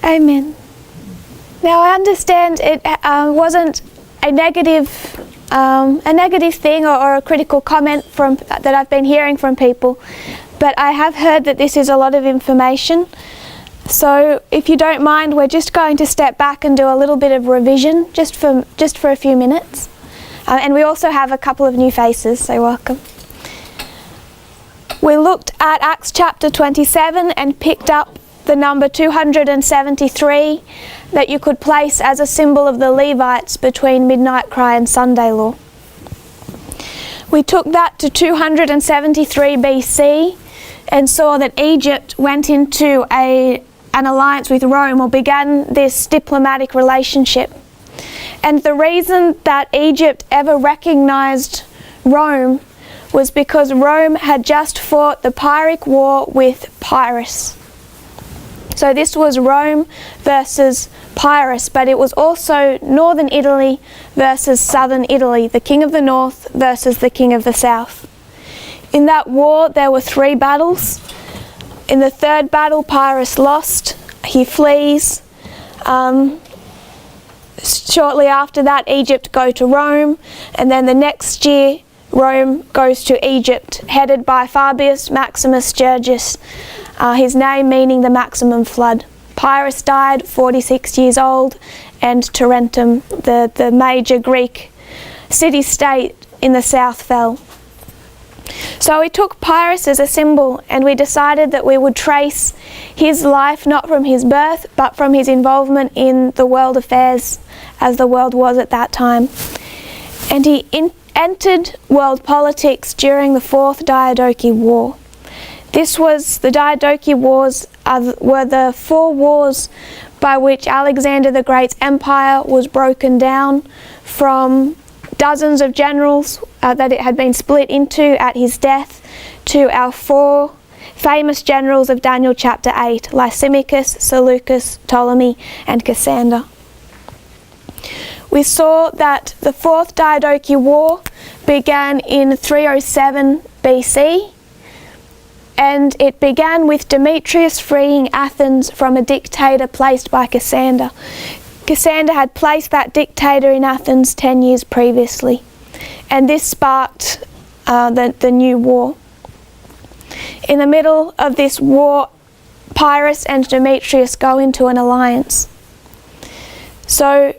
Amen. Now I understand it wasn't a negative thing or a critical comment that I've been hearing from people, but I have heard that this is a lot of information. So if you don't mind, we're just going to step back and do a little bit of revision just for a few minutes. And we also have a couple of new faces, so welcome. We looked at Acts chapter 27 and picked up the number 273 that you could place as a symbol of the Levites between midnight cry and Sunday law. We took that to 273 BC and saw that Egypt went into an alliance with Rome, or began this diplomatic relationship. And the reason that Egypt ever recognized Rome was because Rome had just fought the Pyrrhic War with Pyrrhus. So this was Rome versus Pyrrhus, but it was also northern Italy versus southern Italy, the king of the north versus the king of the south. In that war there were 3 battles. In the 3rd battle, Pyrrhus lost. He flees. Shortly after that, Egypt go to Rome, and then the next year Rome goes to Egypt, headed by Fabius Maximus Gergus, his name meaning the maximum flood. Pyrrhus died 46 years old, and Tarentum, the major Greek city-state in the south, fell. So we took Pyrrhus as a symbol, and we decided that we would trace his life not from his birth, but from his involvement in the world affairs as the world was at that time. And he entered world politics during the 4th Diadochi War. The Diadochi Wars were the 4 wars by which Alexander the Great's empire was broken down from dozens of generals that it had been split into at his death, to our 4 famous generals of Daniel chapter 8, Lysimachus, Seleucus, Ptolemy, and Cassander. We saw that the 4th Diadochi War began in 307 BC, and it began with Demetrius freeing Athens from a dictator placed by Cassander. Cassander had placed that dictator in Athens 10 years previously, and this sparked the new war. In the middle of this war, Pyrrhus and Demetrius go into an alliance. So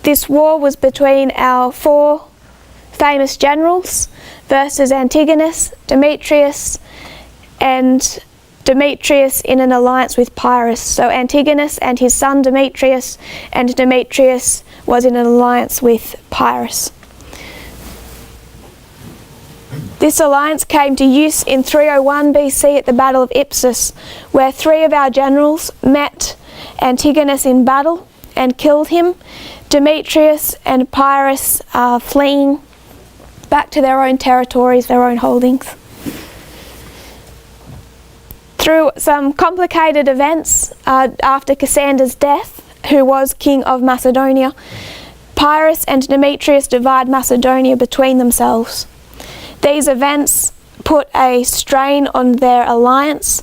this war was between our 4 famous generals versus Antigonus, Demetrius, and Demetrius in an alliance with Pyrrhus. So Antigonus and his son Demetrius, and Demetrius was in an alliance with Pyrrhus. This alliance came to use in 301 BC at the Battle of Ipsus, where 3 of our generals met Antigonus in battle and killed him. Demetrius and Pyrrhus are fleeing back to their own territories, their own holdings. Through some complicated events after Cassander's death, who was king of Macedonia, Pyrrhus and Demetrius divide Macedonia between themselves. These events put a strain on their alliance,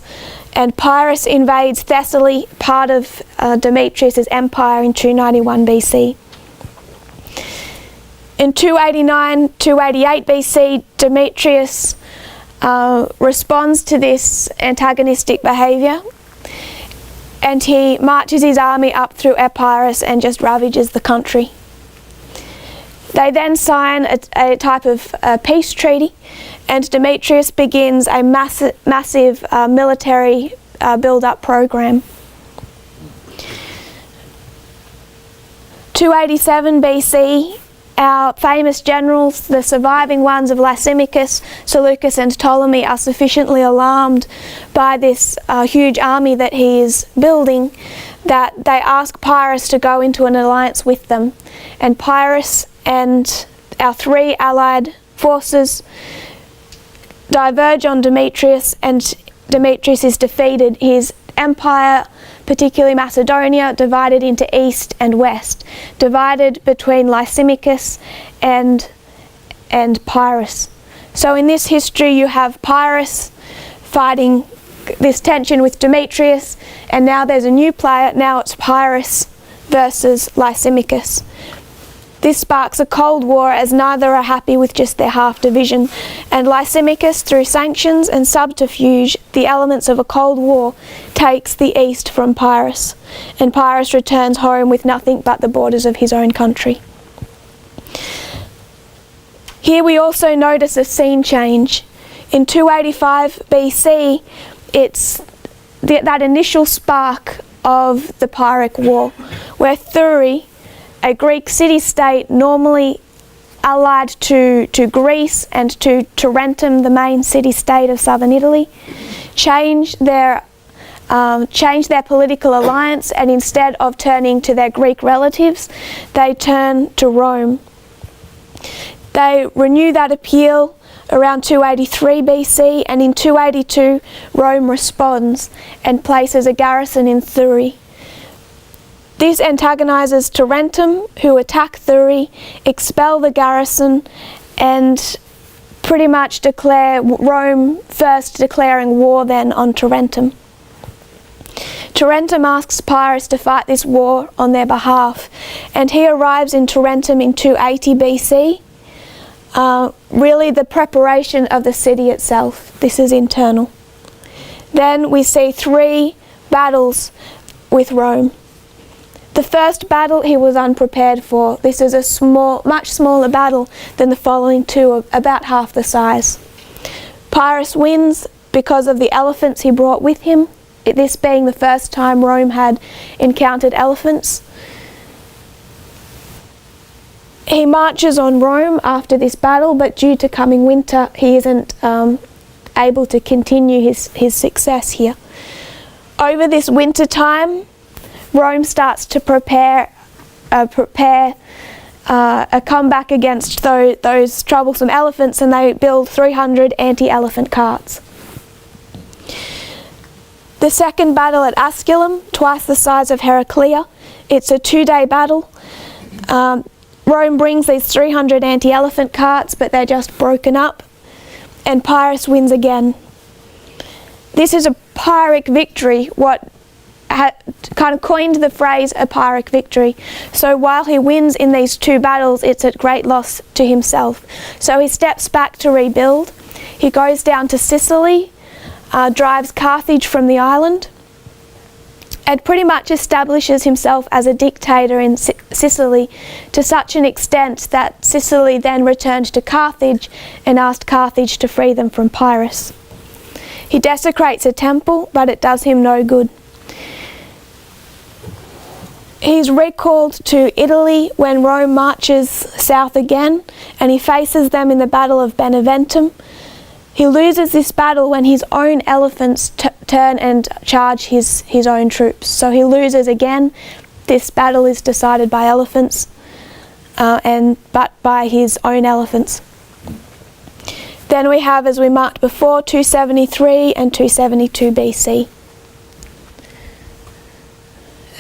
and Pyrrhus invades Thessaly, part of Demetrius' empire, in 291 BC. In 289-288 BC, Demetrius responds to this antagonistic behaviour, and he marches his army up through Epirus and just ravages the country. They then sign a type of peace treaty, and Demetrius begins a massive military build-up program. 287 BC, our famous generals, the surviving ones of Lysimachus, Seleucus and Ptolemy, are sufficiently alarmed by this huge army that he is building that they ask Pyrrhus to go into an alliance with them. And Pyrrhus and our 3 allied forces diverge on Demetrius, and Demetrius is defeated. His empire, particularly Macedonia, divided into east and west, divided between Lysimachus and Pyrrhus. So in this history you have Pyrrhus fighting this tension with Demetrius, and now there's a new player. Now it's Pyrrhus versus Lysimachus. This sparks a cold war as neither are happy with just their half division, and Lysimachus, through sanctions and subterfuge, the elements of a cold war, takes the east from Pyrrhus, and Pyrrhus returns home with nothing but the borders of his own country. Here we also notice a scene change. In 285 BC, it's that initial spark of the Pyrrhic War, where Thurii, a Greek city-state normally allied to Greece and to Tarentum, the main city-state of southern Italy, changed their political alliance, and instead of turning to their Greek relatives, they turn to Rome. They renew that appeal around 283 BC, and in 282 Rome responds and places a garrison in Thurii. This antagonises Tarentum, who attack Thurii, expel the garrison, and pretty much declare Rome first declaring war then on Tarentum. Tarentum asks Pyrrhus to fight this war on their behalf, and he arrives in Tarentum in 280 BC. Really the preparation of the city itself. This is internal. Then we see 3 battles with Rome. The first battle he was unprepared for. This is a much smaller battle than the following 2, about half the size. Pyrrhus wins because of the elephants he brought with him, this being the first time Rome had encountered elephants. He marches on Rome after this battle, but due to coming winter, he isn't able to continue his success here. Over this winter time, Rome starts to prepare a comeback against those troublesome elephants, and they build 300 anti-elephant carts. The second battle at Asculum, twice the size of Heraclea. It's a 2-day battle. Rome brings these 300 anti-elephant carts, but they're just broken up, and Pyrrhus wins again. This is a Pyrrhic victory, what kind of coined the phrase a Pyrrhic victory. So while he wins in these 2 battles, it's at great loss to himself. So he steps back to rebuild. He goes down to Sicily, drives Carthage from the island, and pretty much establishes himself as a dictator in Sicily, to such an extent that Sicily then returned to Carthage and asked Carthage to free them from Pyrrhus. He desecrates a temple, but it does him no good. He's recalled to Italy when Rome marches south again, and he faces them in the Battle of Beneventum. He loses this battle when his own elephants turn and charge his own troops. So he loses again. This battle is decided by elephants, but by his own elephants. Then we have, as we marked before, 273 and 272 BC.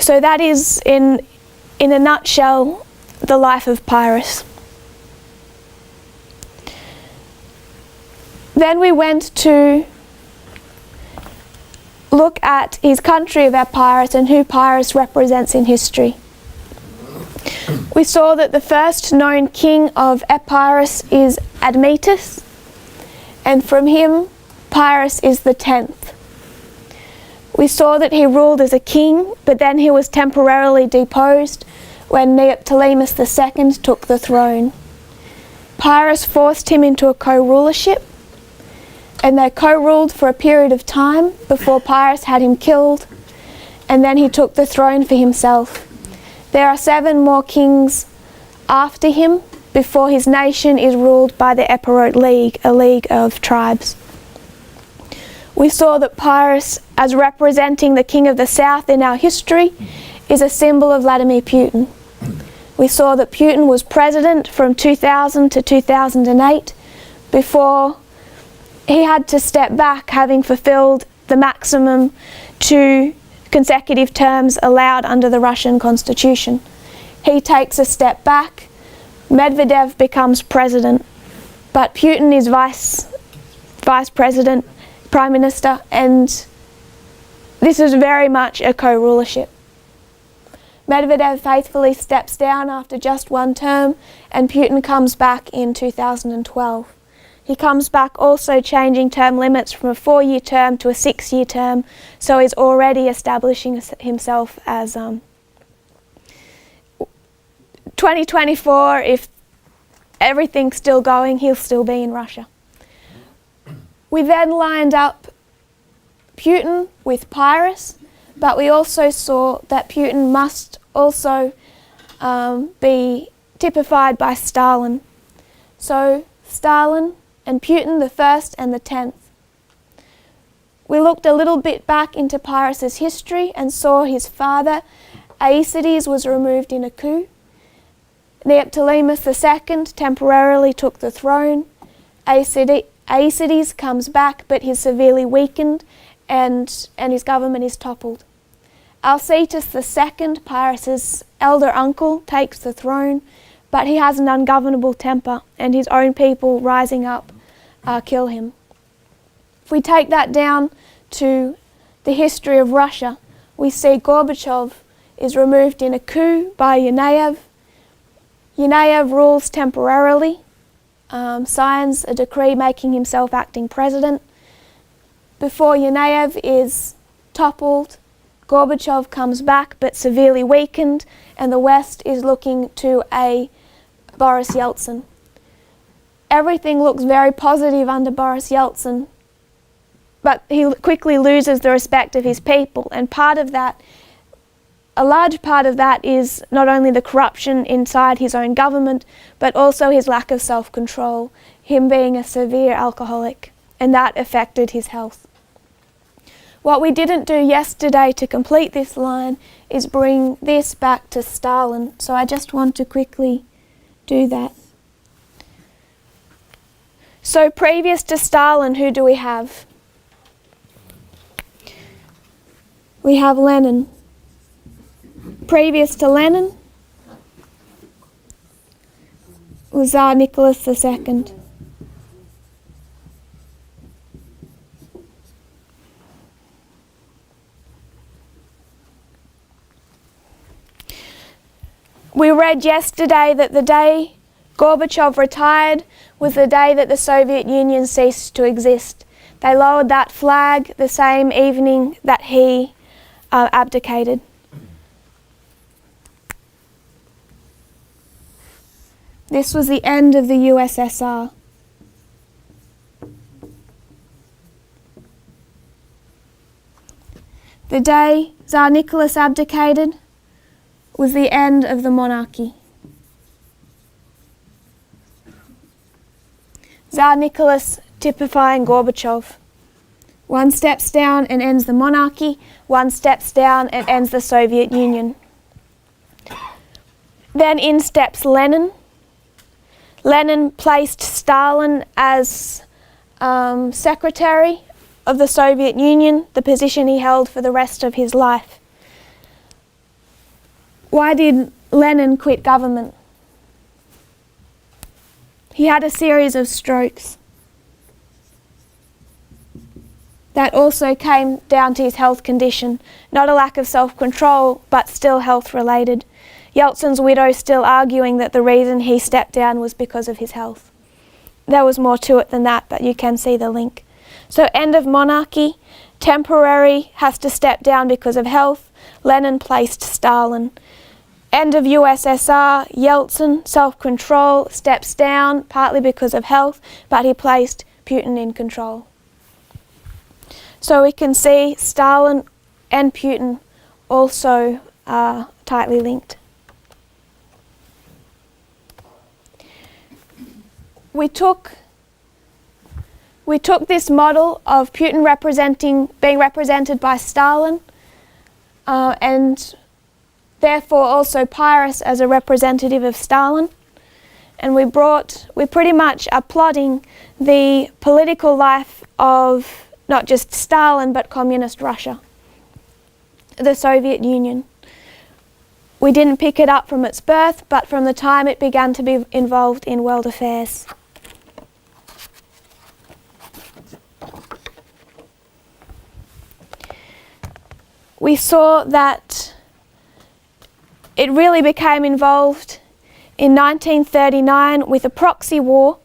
So that is, in a nutshell, the life of Pyrrhus. Then we went to look at his country of Epirus and who Pyrrhus represents in history. We saw that the first known king of Epirus is Admetus, and from him Pyrrhus is the 10th. We saw that he ruled as a king, but then he was temporarily deposed when Neoptolemus II took the throne. Pyrrhus forced him into a co-rulership, and they co-ruled for a period of time before Pyrrhus had him killed, and then he took the throne for himself. There are 7 more kings after him before his nation is ruled by the Epirote League, a league of tribes. We saw that Pyrrhus, as representing the king of the south in our history, is a symbol of Vladimir Putin. We saw that Putin was president from 2000 to 2008 before he had to step back, having fulfilled the maximum 2 consecutive terms allowed under the Russian constitution. He takes a step back, Medvedev becomes president, but Putin is vice president, prime minister, and this is very much a co-rulership. Medvedev faithfully steps down after just one term, and Putin comes back in 2012. He comes back also changing term limits from a 4-year term to a 6-year term, so he's already establishing himself as 2024, if everything's still going, he'll still be in Russia. We then lined up Putin with Pyrrhus, but we also saw that Putin must also be typified by Stalin. So Stalin and Putin, the 1st and the 10th. We looked a little bit back into Pyrrhus's history and saw his father, Aeacides, was removed in a coup. Neoptolemus II temporarily took the throne. Aeacides comes back, but he's severely weakened and his government is toppled. Alcetus II, Pyrrhus's elder uncle, takes the throne, but he has an ungovernable temper and his own people rising up kill him. If we take that down to the history of Russia, we see Gorbachev is removed in a coup by Yanayev. Yanayev rules temporarily, signs a decree making himself acting president. Before Yanayev is toppled, Gorbachev comes back but severely weakened, and the West is looking to a Boris Yeltsin. Everything looks very positive under Boris Yeltsin, but he quickly loses the respect of his people, and a large part of that is not only the corruption inside his own government, but also his lack of self-control, him being a severe alcoholic, and that affected his health. What we didn't do yesterday to complete this line is bring this back to Stalin, so I just want to quickly do that. So previous to Stalin, who do we have? We have Lenin. Previous to Lenin was Tsar Nicholas II. We read yesterday that the day Gorbachev retired was the day that the Soviet Union ceased to exist. They lowered that flag the same evening that he abdicated. This was the end of the USSR. The day Tsar Nicholas abdicated was the end of the monarchy. Tsar Nicholas typifying Gorbachev. One steps down and ends the monarchy, one steps down and ends the Soviet Union. Then in steps Lenin. Lenin placed Stalin as secretary of the Soviet Union, the position he held for the rest of his life. Why did Lenin quit government? He had a series of strokes. That also came down to his health condition, not a lack of self-control, but still health-related. Yeltsin's widow still arguing that the reason he stepped down was because of his health. There was more to it than that, but you can see the link. So end of monarchy, temporary has to step down because of health. Lenin placed Stalin. End of USSR, Yeltsin, self-control, steps down, partly because of health, but he placed Putin in control. So we can see Stalin and Putin also are tightly linked. We took this model of Putin being represented by Stalin, and therefore also Pyrrhus as a representative of Stalin, and we pretty much are plotting the political life of not just Stalin but communist Russia, the Soviet Union. We didn't pick it up from its birth, but from the time it began to be involved in world affairs. we saw that it really became involved in 1939 with a proxy war,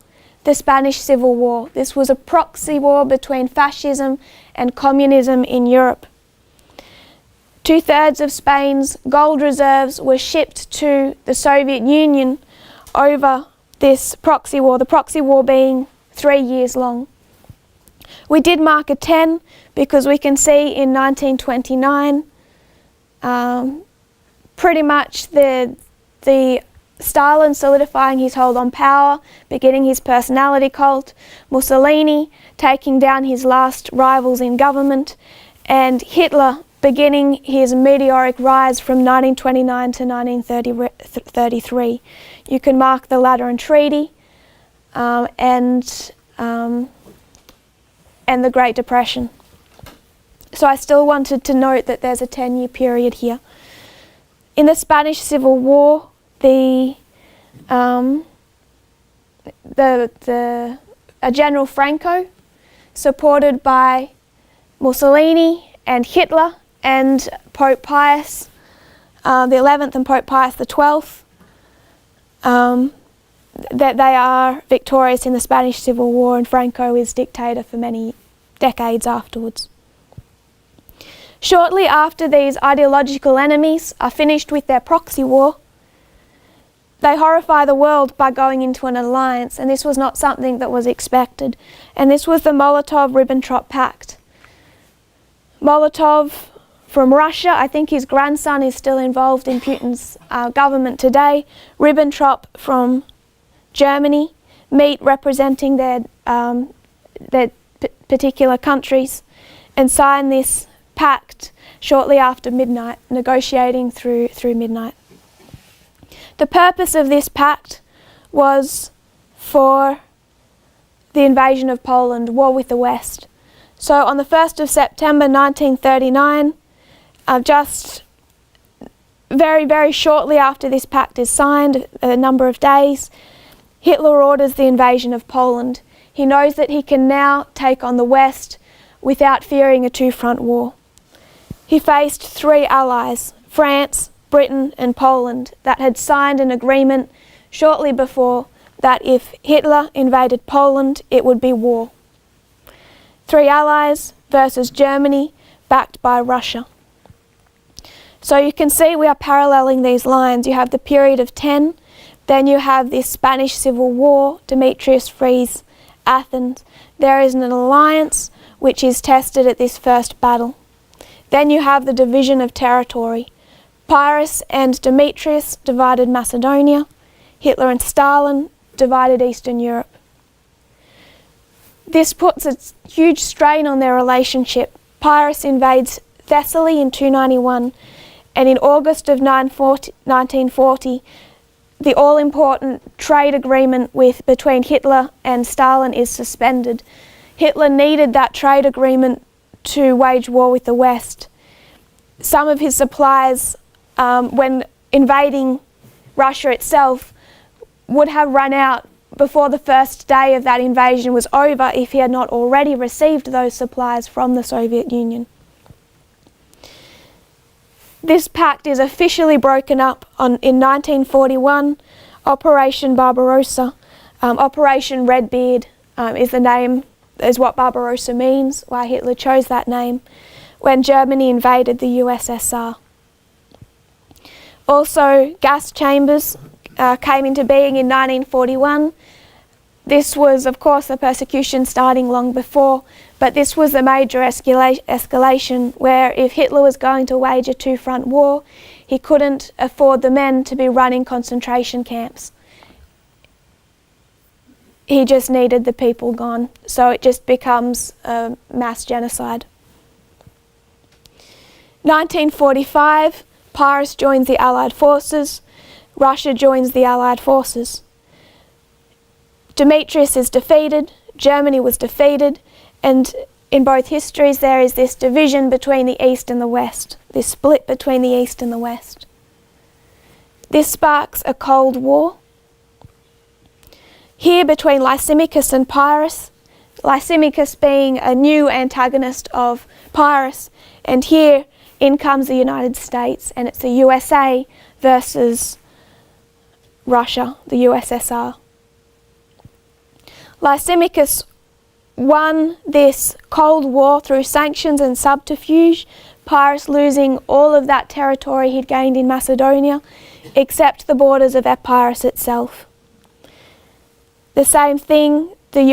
the Spanish Civil War. This was a proxy war between fascism and communism in Europe. 2/3 of Spain's gold reserves were shipped to the Soviet Union over this proxy war, the proxy war being 3 years long. We did mark a 10 because we can see in 1929 pretty much the Stalin solidifying his hold on power, beginning his personality cult, Mussolini taking down his last rivals in government, and Hitler beginning his meteoric rise from 1929 to 1933. You can mark the Lateran Treaty and the Great Depression. So I still wanted to note that there's a 10-year period here. In the Spanish Civil War, General Franco, supported by Mussolini and Hitler and Pope Pius the 11th and Pope Pius the 12th, that they are victorious in the Spanish Civil War, and Franco is dictator for many decades afterwards. Shortly after these ideological enemies are finished with their proxy war, they horrify the world by going into an alliance, and this was not something that was expected. And this was the Molotov-Ribbentrop Pact. Molotov from Russia, I think his grandson is still involved in Putin's government today. Ribbentrop from Germany, meet representing their particular countries, and sign this pact shortly after midnight, negotiating through midnight. The purpose of this pact was for the invasion of Poland, war with the West. So on the 1st of September 1939, just very, very shortly after this pact is signed, a number of days, Hitler orders the invasion of Poland. He knows that he can now take on the West without fearing a two-front war. He faced three allies, France, Britain and Poland, that had signed an agreement shortly before that if Hitler invaded Poland, it would be war. Three allies versus Germany, backed by Russia. So you can see we are paralleling these lines. You have the period of 10, then you have this Spanish Civil War, Demetrius frees Athens. There is an alliance which is tested at this first battle. Then you have the division of territory. Pyrrhus and Demetrius divided Macedonia. Hitler and Stalin divided Eastern Europe. This puts a huge strain on their relationship. Pyrrhus invades Thessaly in 291, and in August of 1940, the all-important trade agreement between Hitler and Stalin is suspended. Hitler needed that trade agreement to wage war with the West. Some of his supplies, when invading Russia itself, would have run out before the first day of that invasion was over if he had not already received those supplies from the Soviet Union. This pact is officially broken up in 1941, Operation Barbarossa. Operation Redbeard is what Barbarossa means, why Hitler chose that name, when Germany invaded the USSR. Also, gas chambers came into being in 1941. This was, of course, the persecution starting long before, but this was a major escalation where if Hitler was going to wage a two-front war, he couldn't afford the men to be running concentration camps. He just needed the people gone, so it just becomes a mass genocide. 1945, Pyrrhus joins the Allied forces. Russia joins the Allied forces. Demetrius is defeated, Germany was defeated, and in both histories there is this division between the East and the West, this split between the East and the West. This sparks a Cold War. Here between Lysimachus and Pyrrhus, Lysimachus being a new antagonist of Pyrrhus, and here in comes the United States, and it's the USA versus Russia, the USSR. Lysimachus won this Cold War through sanctions and subterfuge, Pyrrhus losing all of that territory he'd gained in Macedonia, except the borders of Epirus itself. The same thing, the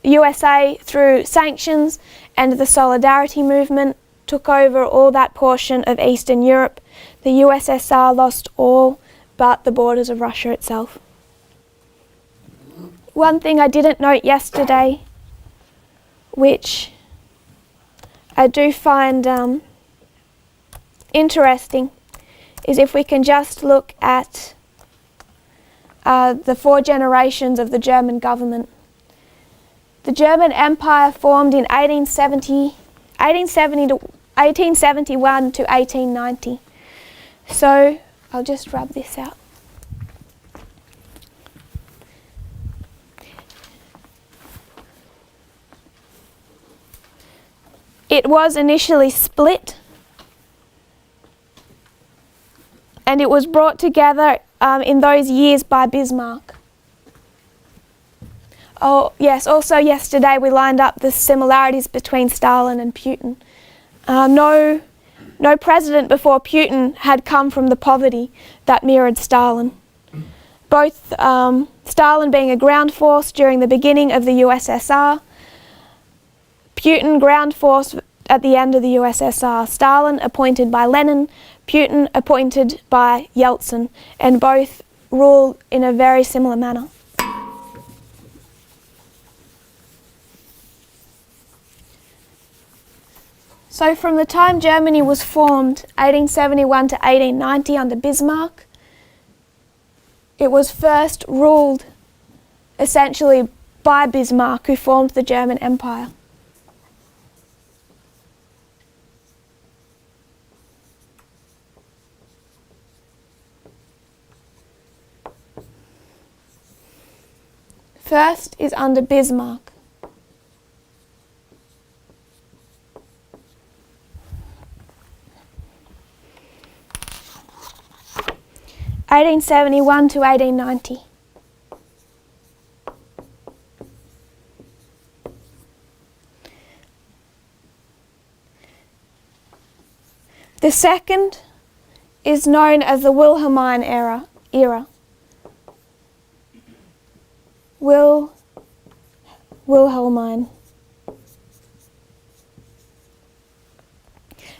USA through sanctions and the Solidarity movement took over all that portion of Eastern Europe. The USSR lost all but the borders of Russia itself. One thing I didn't note yesterday, which I do find interesting, is if we can just look at the 4 generations of the German government. The German Empire formed in 1871 to 1890. So I'll just rub this out. It was initially split, and it was brought together in those years by Bismarck. Oh yes, also yesterday we lined up the similarities between Stalin and Putin. No president before Putin had come from the poverty that mirrored Stalin. Both Stalin being a ground force during the beginning of the USSR, Putin ground force at the end of the USSR. Stalin appointed by Lenin, Putin appointed by Yeltsin, and both ruled in a very similar manner. So from the time Germany was formed, 1871 to 1890 under Bismarck, it was first ruled essentially by Bismarck, who formed the German Empire. First is under Bismarck. (1871 to 1890). The second is known as the Wilhelmine era. Wilhelmine.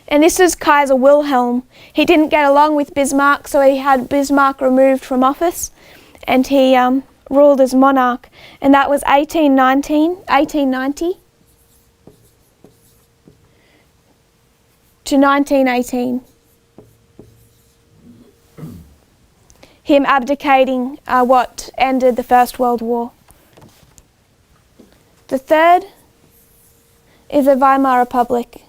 And this is Kaiser Wilhelm. He didn't get along with Bismarck, so he had Bismarck removed from office, and he ruled as monarch. And that was 1890 to 1918. Him abdicating what ended the First World War. The third is the Weimar Republic.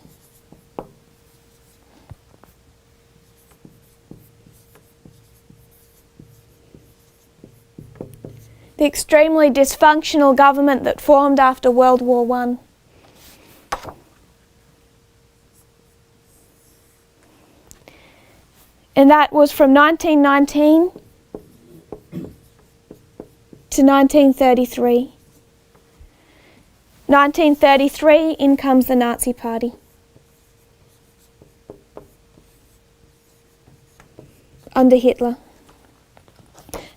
The extremely dysfunctional government that formed after World War I. And that was from 1919 to 1933. 1933, in comes the Nazi Party. Under Hitler.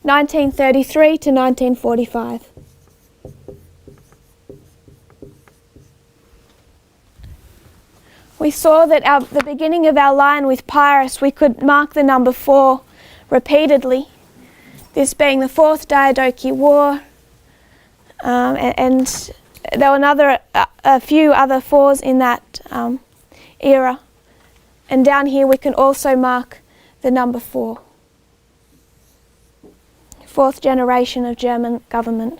1933 to 1945. We saw that at the beginning of our line with Pyrrhus, we could mark the number 4 repeatedly, this being the 4th Diadochi War, and there were a few other 4s in that era. And down here we can also mark the number 4. 4th generation of German government.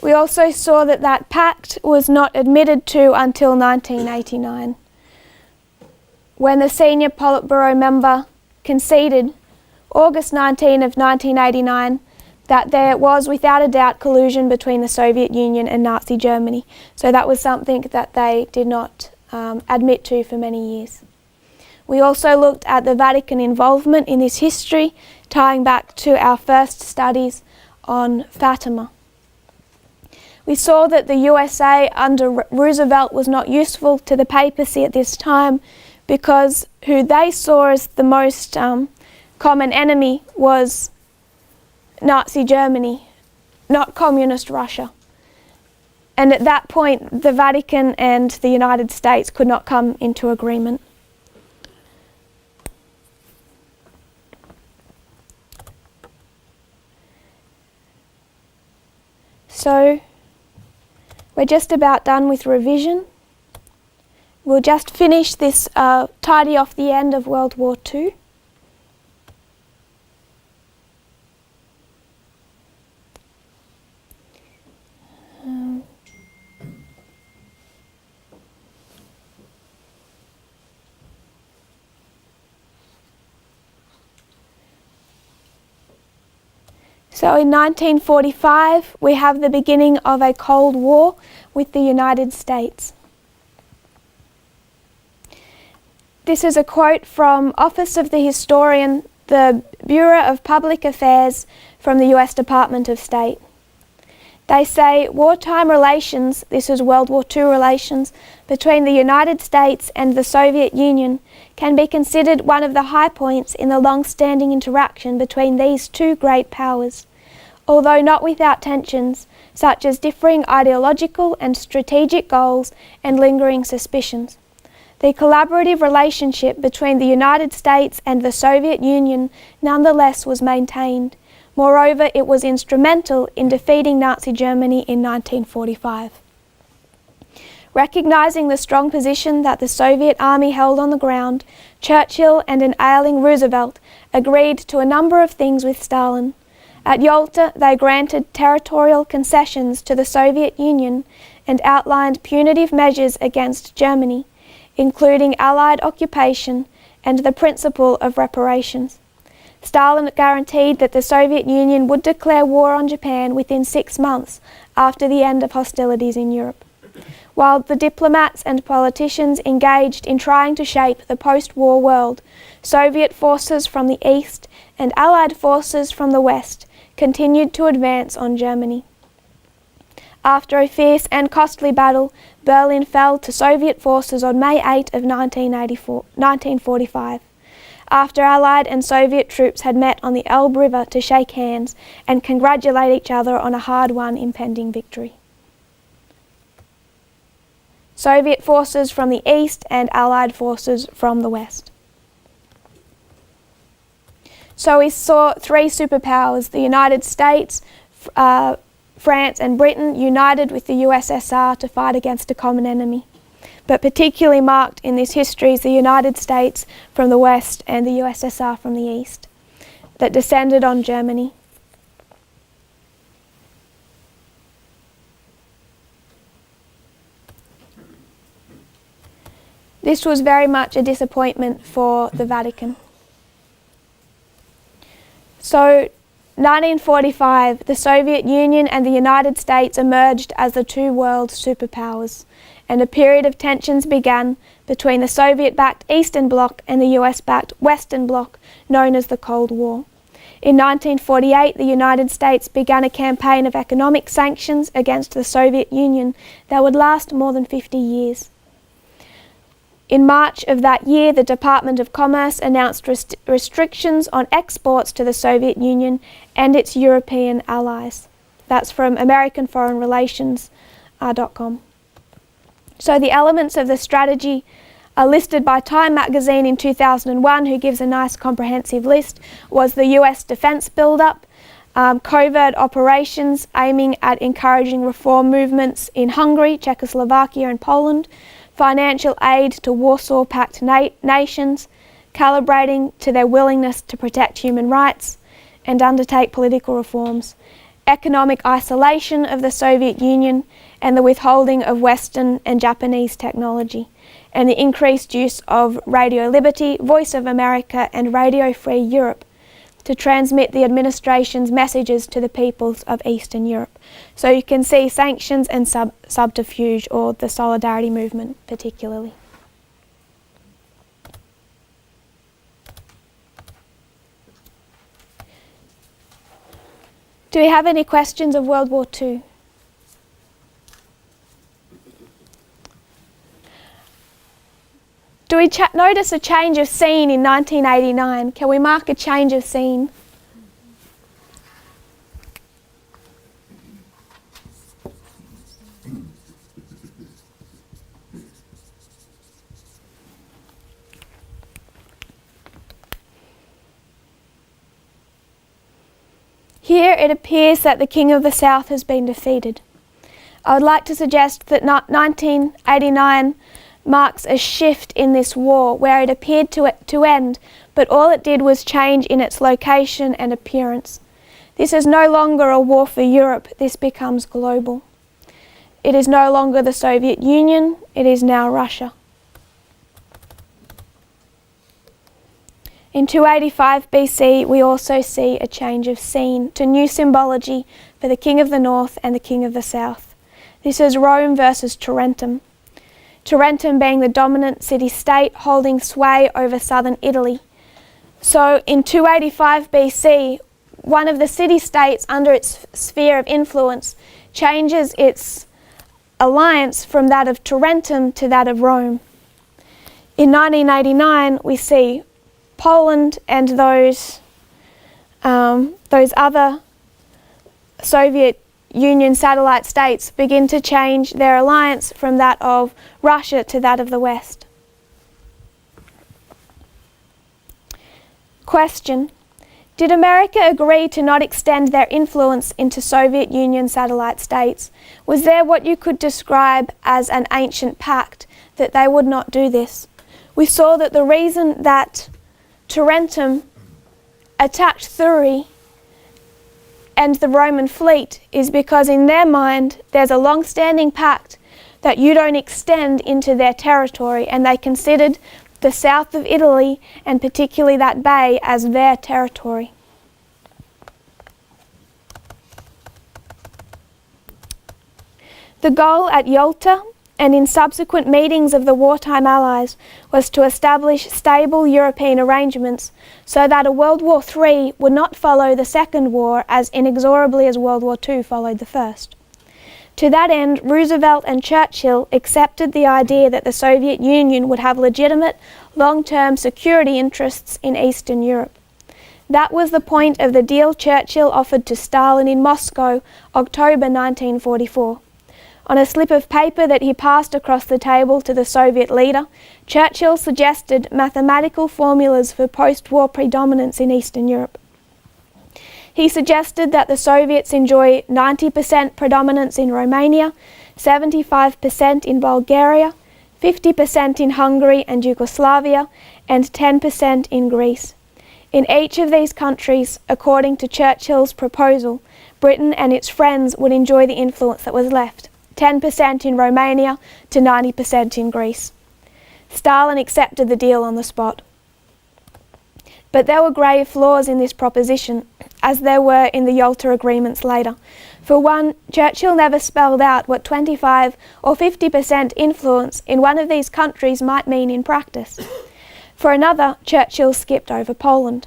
We also saw that that pact was not admitted to until 1989, when the senior Politburo member conceded August 19 of 1989 that there was without a doubt collusion between the Soviet Union and Nazi Germany. So that was something that they did not admit to for many years. We also looked at the Vatican involvement in this history, tying back to our first studies on Fatima. We saw that the USA under Roosevelt was not useful to the papacy at this time because who they saw as the most common enemy was Nazi Germany, not communist Russia. And at that point, the Vatican and the United States could not come into agreement. So, we're just about done with revision. We'll just finish this, tidy off the end of World War II. So in 1945, we have the beginning of a Cold War with the United States. This is a quote from Office of the Historian, the Bureau of Public Affairs from the US Department of State. They say wartime relations, this is World War II relations, between the United States and the Soviet Union can be considered one of the high points in the long-standing interaction between these two great powers, although not without tensions, such as differing ideological and strategic goals and lingering suspicions. The collaborative relationship between the United States and the Soviet Union nonetheless was maintained. Moreover, it was instrumental in defeating Nazi Germany in 1945. Recognizing the strong position that the Soviet army held on the ground, Churchill and an ailing Roosevelt agreed to a number of things with Stalin. At Yalta, they granted territorial concessions to the Soviet Union and outlined punitive measures against Germany, including Allied occupation and the principle of reparations. Stalin guaranteed that the Soviet Union would declare war on Japan within 6 months after the end of hostilities in Europe. While the diplomats and politicians engaged in trying to shape the post-war world, Soviet forces from the east and Allied forces from the west continued to advance on Germany. After a fierce and costly battle, Berlin fell to Soviet forces on May 8 of 1945, after Allied and Soviet troops had met on the Elbe River to shake hands and congratulate each other on a hard-won impending victory. Soviet forces from the east and Allied forces from the west. So we saw three superpowers, the United States, France and Britain, united with the USSR to fight against a common enemy. But particularly marked in this history is the United States from the west and the USSR from the east that descended on Germany. This was very much a disappointment for the Vatican. So, 1945, the Soviet Union and the United States emerged as the two world superpowers, and a period of tensions began between the Soviet-backed Eastern Bloc and the US-backed Western Bloc, known as the Cold War. In 1948, the United States began a campaign of economic sanctions against the Soviet Union that would last more than 50 years. In March of that year, the Department of Commerce announced restrictions on exports to the Soviet Union and its European allies. That's from AmericanForeignRelations.com. So the elements of the strategy are listed by Time magazine in 2001, who gives a nice comprehensive list, was the US defense build-up, covert operations aiming at encouraging reform movements in Hungary, Czechoslovakia and Poland, financial aid to Warsaw Pact nations, calibrating to their willingness to protect human rights and undertake political reforms, economic isolation of the Soviet Union and the withholding of Western and Japanese technology, and the increased use of Radio Liberty, Voice of America and Radio Free Europe, to transmit the administration's messages to the peoples of Eastern Europe. So you can see sanctions and subterfuge, or the Solidarity movement particularly. Do we have any questions of World War II? Do we notice a change of scene in 1989? Can we mark a change of scene? Here it appears that the King of the South has been defeated. I would like to suggest that 1989 marks a shift in this war where it appeared to end, but all it did was change in its location and appearance. This is no longer a war for Europe, this becomes global. It is no longer the Soviet Union, it is now Russia. In 285 BC, we also see a change of scene to new symbology for the King of the North and the King of the South. This is Rome versus Tarentum. Tarentum being the dominant city-state holding sway over southern Italy. So in 285 BC, one of the city-states under its sphere of influence changes its alliance from that of Tarentum to that of Rome. In 1989, we see Poland and those other Soviet Union satellite states begin to change their alliance from that of Russia to that of the West. Question: did America agree to not extend their influence into Soviet Union satellite states? Was there what you could describe as an ancient pact that they would not do this? We saw that the reason that Tarentum attacked Thurii and the Roman fleet is because in their mind there's a long-standing pact that you don't extend into their territory, and they considered the south of Italy and particularly that bay as their territory. The goal at Yalta and in subsequent meetings of the wartime allies was to establish stable European arrangements so that a World War III would not follow the Second War as inexorably as World War II followed the First. To that end, Roosevelt and Churchill accepted the idea that the Soviet Union would have legitimate long-term security interests in Eastern Europe. That was the point of the deal Churchill offered to Stalin in Moscow, October 1944. On a slip of paper that he passed across the table to the Soviet leader, Churchill suggested mathematical formulas for post-war predominance in Eastern Europe. He suggested that the Soviets enjoy 90% predominance in Romania, 75% in Bulgaria, 50% in Hungary and Yugoslavia, and 10% in Greece. In each of these countries, according to Churchill's proposal, Britain and its friends would enjoy the influence that was left. 10% in Romania to 90% in Greece. Stalin accepted the deal on the spot. But there were grave flaws in this proposition, as there were in the Yalta agreements later. For one, Churchill never spelled out what 25 or 50% influence in one of these countries might mean in practice. For another, Churchill skipped over Poland.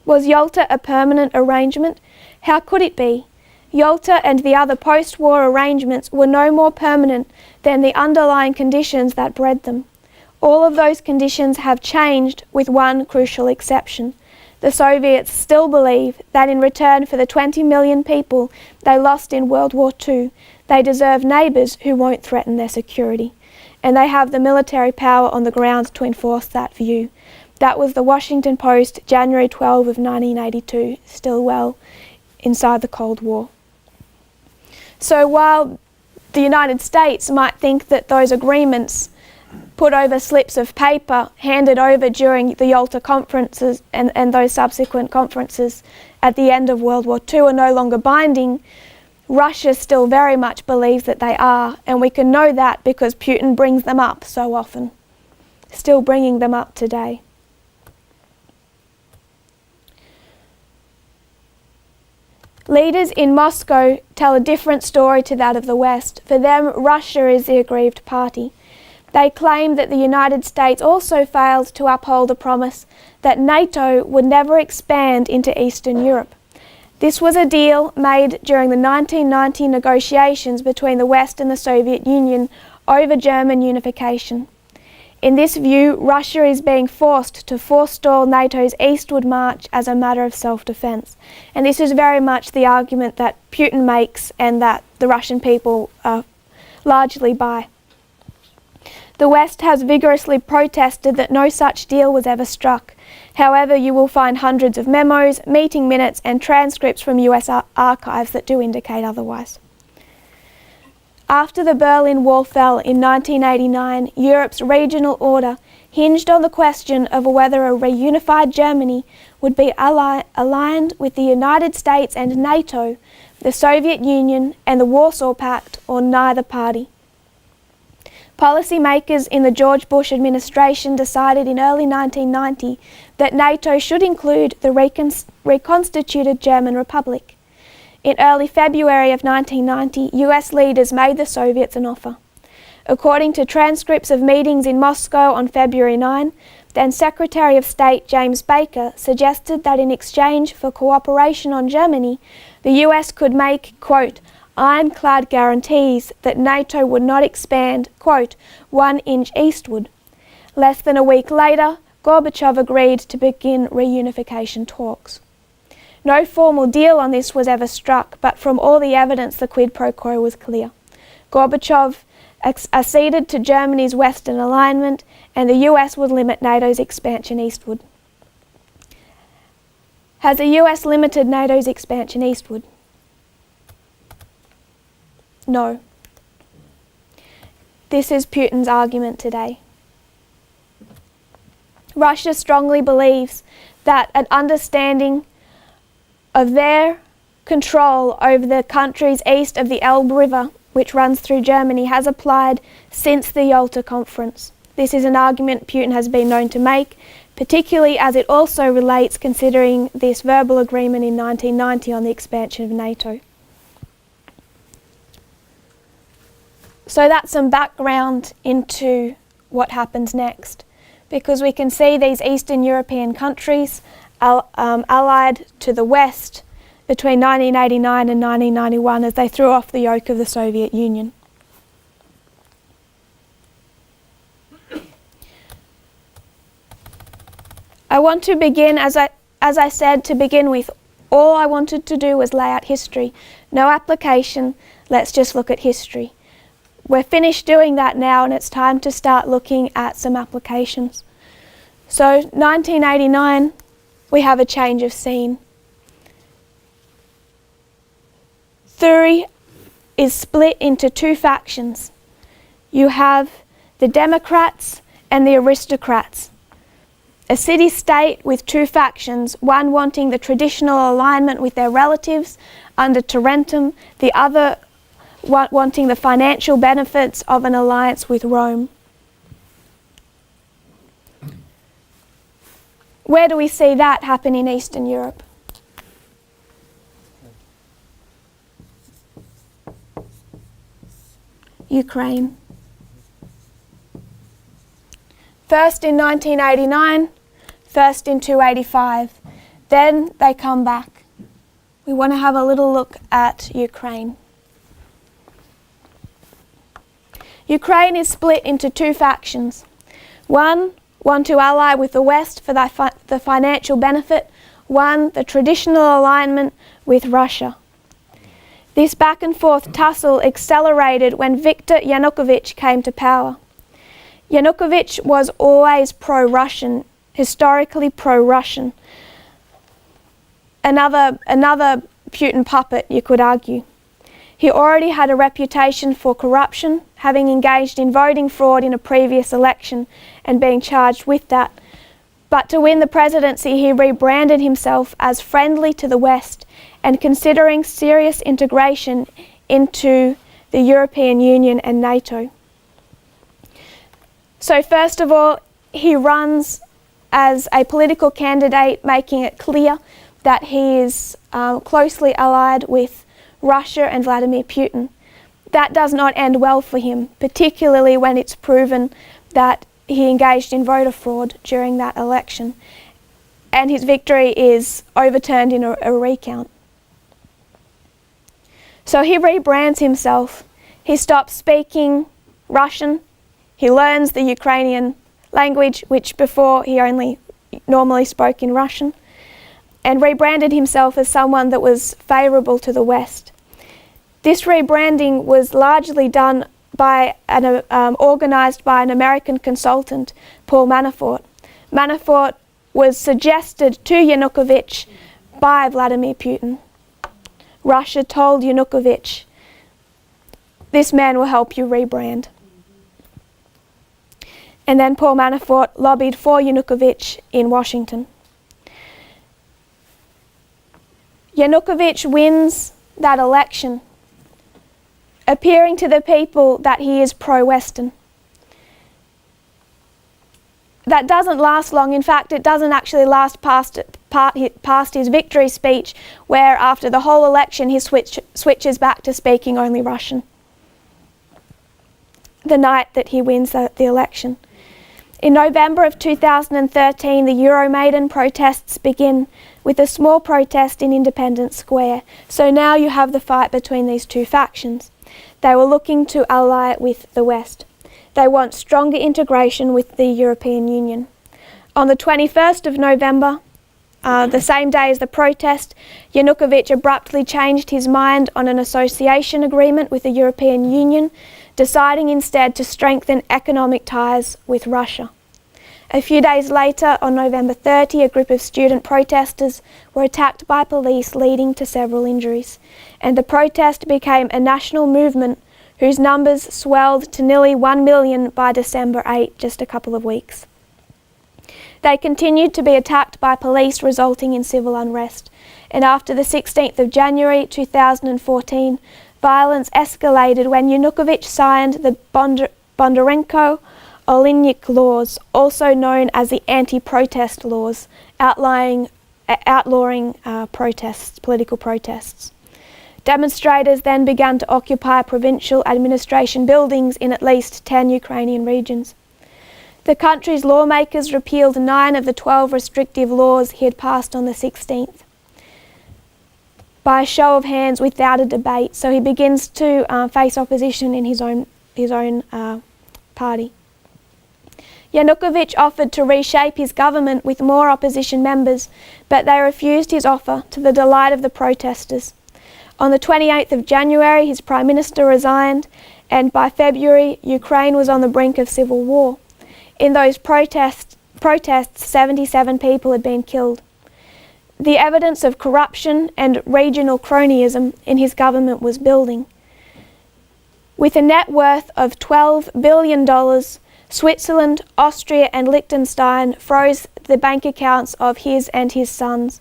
Was Yalta a permanent arrangement? How could it be? Yalta and the other post-war arrangements were no more permanent than the underlying conditions that bred them. All of those conditions have changed with one crucial exception. The Soviets still believe that in return for the 20 million people they lost in World War II, they deserve neighbours who won't threaten their security. And they have the military power on the ground to enforce that view. That was the Washington Post, January 12 of 1982, still well inside the Cold War. So while the United States might think that those agreements put over slips of paper handed over during the Yalta conferences and those subsequent conferences at the end of World War II are no longer binding, Russia still very much believes that they are, and we can know that because Putin brings them up so often, still bringing them up today. Leaders in Moscow tell a different story to that of the West. For them, Russia is the aggrieved party. They claim that the United States also failed to uphold a promise that NATO would never expand into Eastern Europe. This was a deal made during the 1990 negotiations between the West and the Soviet Union over German unification. In this view, Russia is being forced to forestall NATO's eastward march as a matter of self-defense. And this is very much the argument that Putin makes and that the Russian people largely buy. The West has vigorously protested that no such deal was ever struck. However, you will find hundreds of memos, meeting minutes and transcripts from US archives that do indicate otherwise. After the Berlin Wall fell in 1989, Europe's regional order hinged on the question of whether a reunified Germany would be aligned with the United States and NATO, the Soviet Union and the Warsaw Pact, or neither party. Policymakers in the George Bush administration decided in early 1990 that NATO should include the reconstituted German Republic. In early February of 1990, US leaders made the Soviets an offer. According to transcripts of meetings in Moscow on February 9, then Secretary of State James Baker suggested that in exchange for cooperation on Germany, the US could make, quote, ironclad guarantees that NATO would not expand, quote, 1 inch eastward. Less than a week later, Gorbachev agreed to begin reunification talks. No formal deal on this was ever struck, but from all the evidence the quid pro quo was clear. Gorbachev acceded to Germany's Western alignment, and the US would limit NATO's expansion eastward. Has the US limited NATO's expansion eastward? No. This is Putin's argument today. Russia strongly believes that an understanding of their control over the countries east of the Elbe River, which runs through Germany, has applied since the Yalta Conference. This is an argument Putin has been known to make, particularly as it also relates considering this verbal agreement in 1990 on the expansion of NATO. So that's some background into what happens next, because we can see these Eastern European countries allied to the West between 1989 and 1991 as they threw off the yoke of the Soviet Union. I want to begin, as I said, to begin with, all I wanted to do was lay out history. No application, let's just look at history. We're finished doing that now, and it's time to start looking at some applications. So 1989, we have a change of scene. Thuri is split into two factions. You have the Democrats and the aristocrats. A city-state with two factions, one wanting the traditional alignment with their relatives under Tarentum, the other wanting the financial benefits of an alliance with Rome. Where do we see that happen in Eastern Europe? Ukraine. First in 1989, first in 285. Then they come back. We want to have a little look at Ukraine. Ukraine is split into two factions. One want to ally with the West for the financial benefit, one the traditional alignment with Russia. This back and forth tussle accelerated when Viktor Yanukovych came to power. Yanukovych was always pro-Russian, historically pro-Russian. Another Putin puppet, you could argue. He already had a reputation for corruption, having engaged in voting fraud in a previous election and being charged with that. But to win the presidency, he rebranded himself as friendly to the West and considering serious integration into the European Union and NATO. So first of all, he runs as a political candidate, making it clear that he is closely allied with Russia and Vladimir Putin. That does not end well for him, particularly when it's proven that he engaged in voter fraud during that election, and his victory is overturned in a recount. So he rebrands himself. He stops speaking Russian. He learns the Ukrainian language, which before he only normally spoke in Russian, and rebranded himself as someone that was favourable to the West. This rebranding was largely done by organised by an American consultant, Paul Manafort. Manafort was suggested to Yanukovych by Vladimir Putin. Russia told Yanukovych, "This man will help you rebrand." And then Paul Manafort lobbied for Yanukovych in Washington. Yanukovych wins that election, appearing to the people that he is pro-Western. That doesn't last long. In fact, it doesn't actually last past his victory speech, where after the whole election he switches back to speaking only Russian, the night that he wins the election. In November of 2013, the Euromaidan protests begin with a small protest in Independence Square. So now you have the fight between these two factions. They were looking to ally with the West. They want stronger integration with the European Union. On the 21st of November, the same day as the protest, Yanukovych abruptly changed his mind on an association agreement with the European Union, deciding instead to strengthen economic ties with Russia. A few days later, on November 30, a group of student protesters were attacked by police, leading to several injuries, and the protest became a national movement whose numbers swelled to nearly 1 million by December 8, just a couple of weeks. They continued to be attacked by police, resulting in civil unrest, and after the 16th of January 2014, violence escalated when Yanukovych signed the Bondarenko-Oleinik laws, also known as the anti-protest laws, outlawing political protests. Demonstrators then began to occupy provincial administration buildings in at least 10 Ukrainian regions. The country's lawmakers repealed 9 of the 12 restrictive laws he had passed on the 16th by a show of hands without a debate, so he begins to face opposition in his own party. Yanukovych offered to reshape his government with more opposition members, but they refused his offer, to the delight of the protesters. On the 28th of January, his prime minister resigned, and by February, Ukraine was on the brink of civil war. In those protests, 77 people had been killed. The evidence of corruption and regional cronyism in his government was building. With a net worth of $12 billion, Switzerland, Austria and Liechtenstein froze the bank accounts of his and his sons,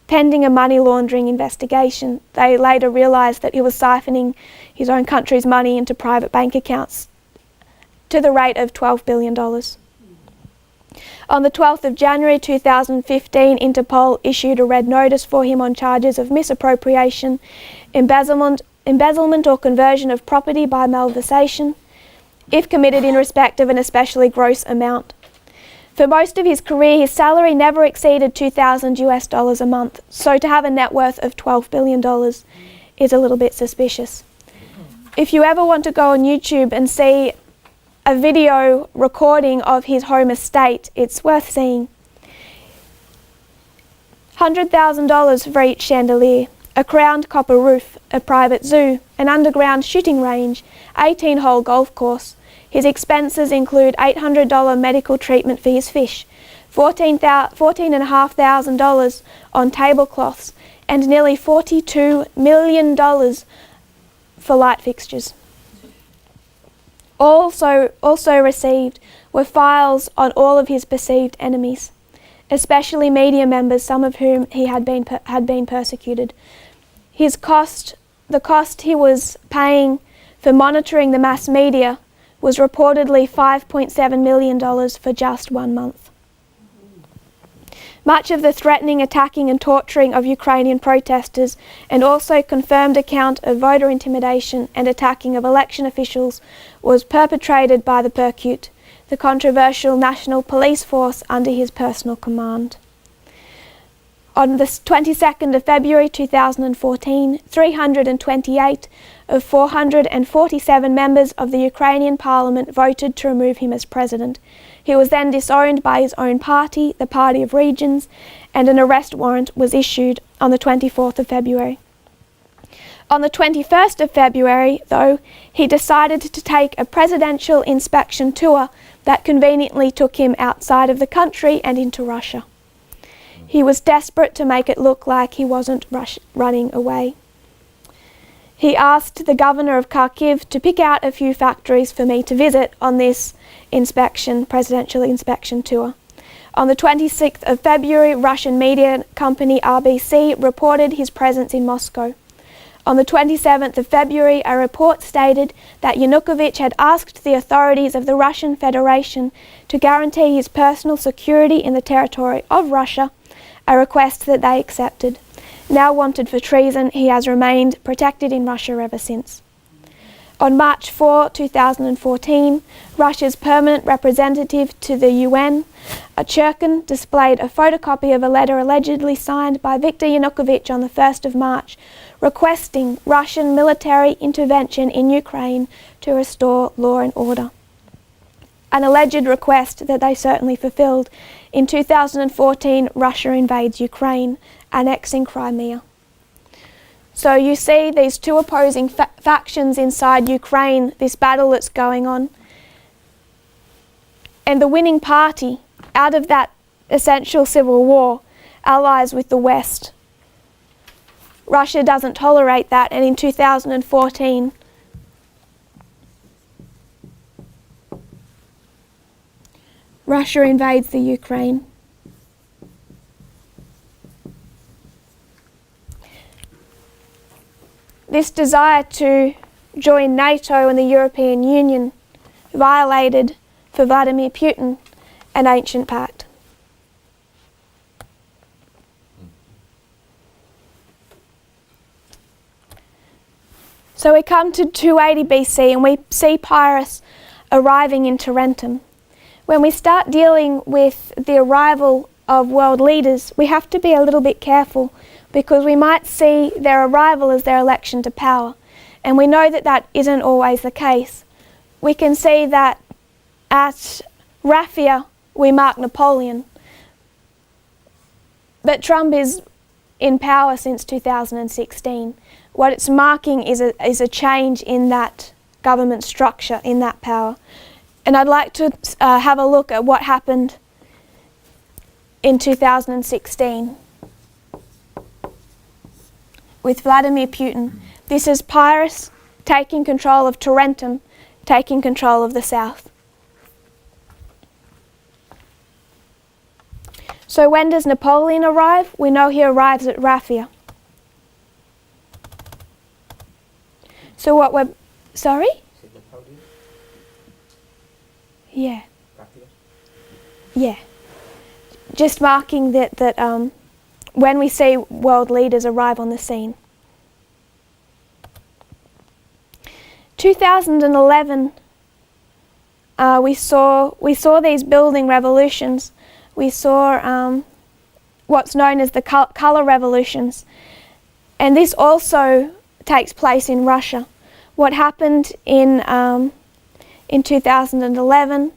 pending a money laundering investigation. They later realised that he was siphoning his own country's money into private bank accounts to the rate of $12 billion. On the 12th of January 2015, Interpol issued a red notice for him on charges of misappropriation, embezzlement or conversion of property by malversation, if committed in respect of an especially gross amount. For most of his career, his salary never exceeded $2,000 a month, so to have a net worth of $12 billion is a little bit suspicious. If you ever want to go on YouTube and see a video recording of his home estate, it's worth seeing. $100,000 for each chandelier, a crowned copper roof, a private zoo, an underground shooting range, 18-hole golf course. His expenses include $800 medical treatment for his fish, $14,500 on tablecloths, and nearly $42 million for light fixtures. Also received were files on all of his perceived enemies, especially media members, some of whom he had been persecuted. The cost he was paying for monitoring the mass media was reportedly $5.7 million for just 1 month. Much of the threatening, attacking and torturing of Ukrainian protesters, and also confirmed account of voter intimidation and attacking of election officials, was perpetrated by the Berkut, the controversial national police force under his personal command. On the 22nd of February 2014, 328 of 447 members of the Ukrainian parliament voted to remove him as president. He was then disowned by his own party, the Party of Regions, and an arrest warrant was issued on the 24th of February. On the 21st of February, though, he decided to take a presidential inspection tour that conveniently took him outside of the country and into Russia. He was desperate to make it look like he wasn't running away. He asked the governor of Kharkiv to pick out a few factories for me to visit on this presidential inspection tour. On the 26th of February, Russian media company RBC reported his presence in Moscow. On the 27th of February, a report stated that Yanukovych had asked the authorities of the Russian Federation to guarantee his personal security in the territory of Russia, a request that they accepted. Now wanted for treason, he has remained protected in Russia ever since. On March 4, 2014, Russia's permanent representative to the UN, Churkin, displayed a photocopy of a letter allegedly signed by Viktor Yanukovych on the 1st of March, requesting Russian military intervention in Ukraine to restore law and order. An alleged request that they certainly fulfilled. In 2014, Russia invades Ukraine, annexing Crimea. So you see these two opposing factions inside Ukraine, this battle that's going on. And the winning party, out of that essential civil war, allies with the West. Russia doesn't tolerate that, and in 2014, Russia invades the Ukraine. This desire to join NATO and the European Union violated, for Vladimir Putin, an ancient pact. So we come to 280 BC and we see Pyrrhus arriving in Tarentum. When we start dealing with the arrival of world leaders, we have to be a little bit careful, because we might see their arrival as their election to power. And we know that that isn't always the case. We can see that at Raphia we mark Napoleon. But Trump is in power since 2016. What it's marking is a change in that government structure, in that power. And I'd like to have a look at what happened in 2016. With Vladimir Putin. This is Pyrrhus taking control of Tarentum, taking control of the south. So when does Napoleon arrive? We know he arrives at Raphia. So what we're... Sorry? Napoleon? Yeah. Raphia? Yeah. Just marking that when we see world leaders arrive on the scene. 2011, we saw these building revolutions. We saw what's known as the color revolutions, and this also takes place in Russia. What happened in 2011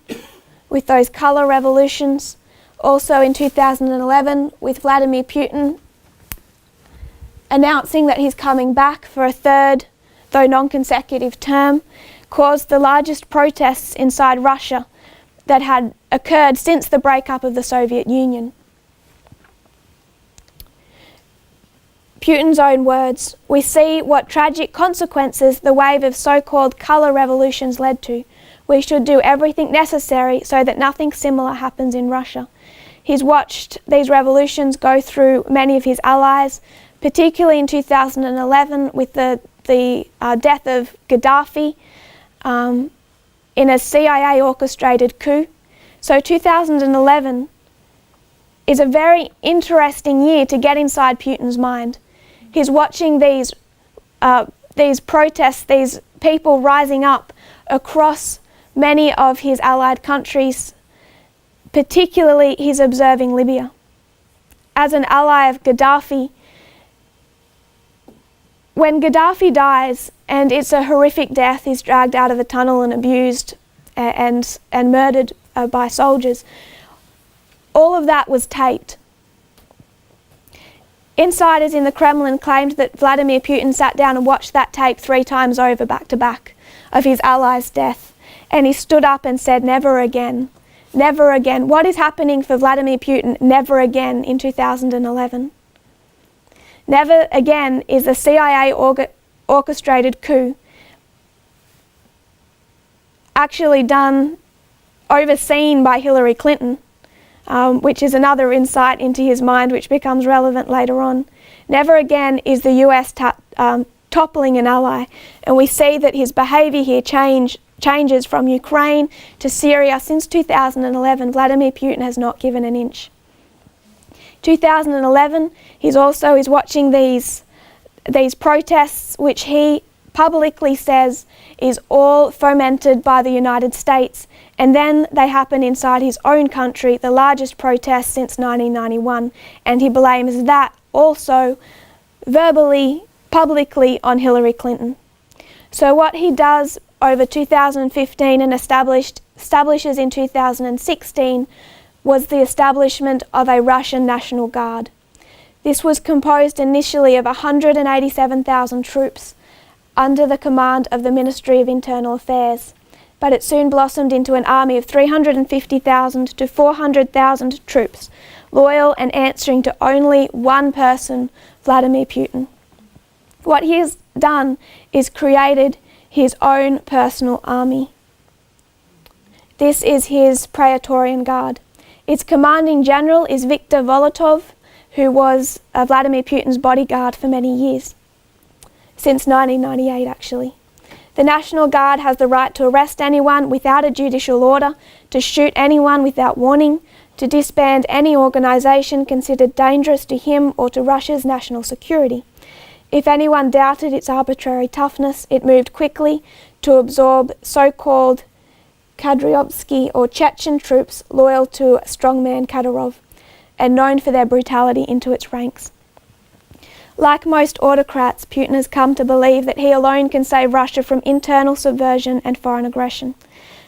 with those color revolutions, also in 2011 with Vladimir Putin announcing that he's coming back for a third, though non-consecutive term, caused the largest protests inside Russia that had occurred since the breakup of the Soviet Union. Putin's own words, "We see what tragic consequences the wave of so-called colour revolutions led to. We should do everything necessary so that nothing similar happens in Russia." He's watched these revolutions go through many of his allies, particularly in 2011 with the death of Gaddafi in a CIA orchestrated coup. So 2011 is a very interesting year to get inside Putin's mind. He's watching these protests, these people rising up across many of his allied countries. Particularly, he's observing Libya. As an ally of Gaddafi, when Gaddafi dies, and it's a horrific death, he's dragged out of a tunnel and abused and murdered by soldiers, all of that was taped. Insiders in the Kremlin claimed that Vladimir Putin sat down and watched that tape 3 times over, back to back, of his ally's death. And he stood up and said, "Never again, never again." What is happening for Vladimir Putin never again in 2011? Never again is a CIA orchestrated coup actually done, overseen by Hillary Clinton, which is another insight into his mind which becomes relevant later on. Never again is the US toppling an ally, and we see that his behaviour here changes from Ukraine to Syria. Since 2011, Vladimir Putin has not given an inch. 2011, he's watching these protests, which he publicly says is all fomented by the United States, and then they happen inside his own country, the largest protest since 1991, and he blames that also verbally, publicly on Hillary Clinton. So what he does over 2015 and establishes in 2016 was the establishment of a Russian National Guard. This was composed initially of 187,000 troops under the command of the Ministry of Internal Affairs, but it soon blossomed into an army of 350,000 to 400,000 troops, loyal and answering to only one person, Vladimir Putin. What he has done is created his own personal army. This is his Praetorian Guard. Its commanding general is Viktor Volotov, who was Vladimir Putin's bodyguard for many years, since 1998 actually. The National Guard has the right to arrest anyone without a judicial order, to shoot anyone without warning, to disband any organisation considered dangerous to him or to Russia's national security. If anyone doubted its arbitrary toughness, it moved quickly to absorb so-called Kadryovsky or Chechen troops loyal to strongman Kadyrov and known for their brutality into its ranks. Like most autocrats, Putin has come to believe that he alone can save Russia from internal subversion and foreign aggression.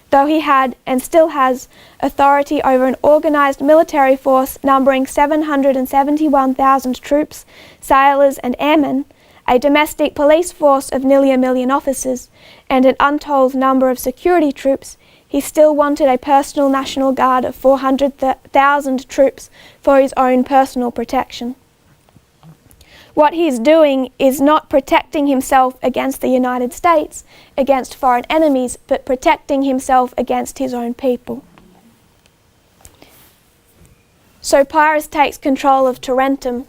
Though he had, and still has, authority over an organised military force numbering 771,000 troops, sailors and airmen, a domestic police force of nearly 1 million officers, and an untold number of security troops, he still wanted a personal National Guard of 400,000 troops for his own personal protection. What he's doing is not protecting himself against the United States, against foreign enemies, but protecting himself against his own people. So Pyrrhus takes control of Tarentum,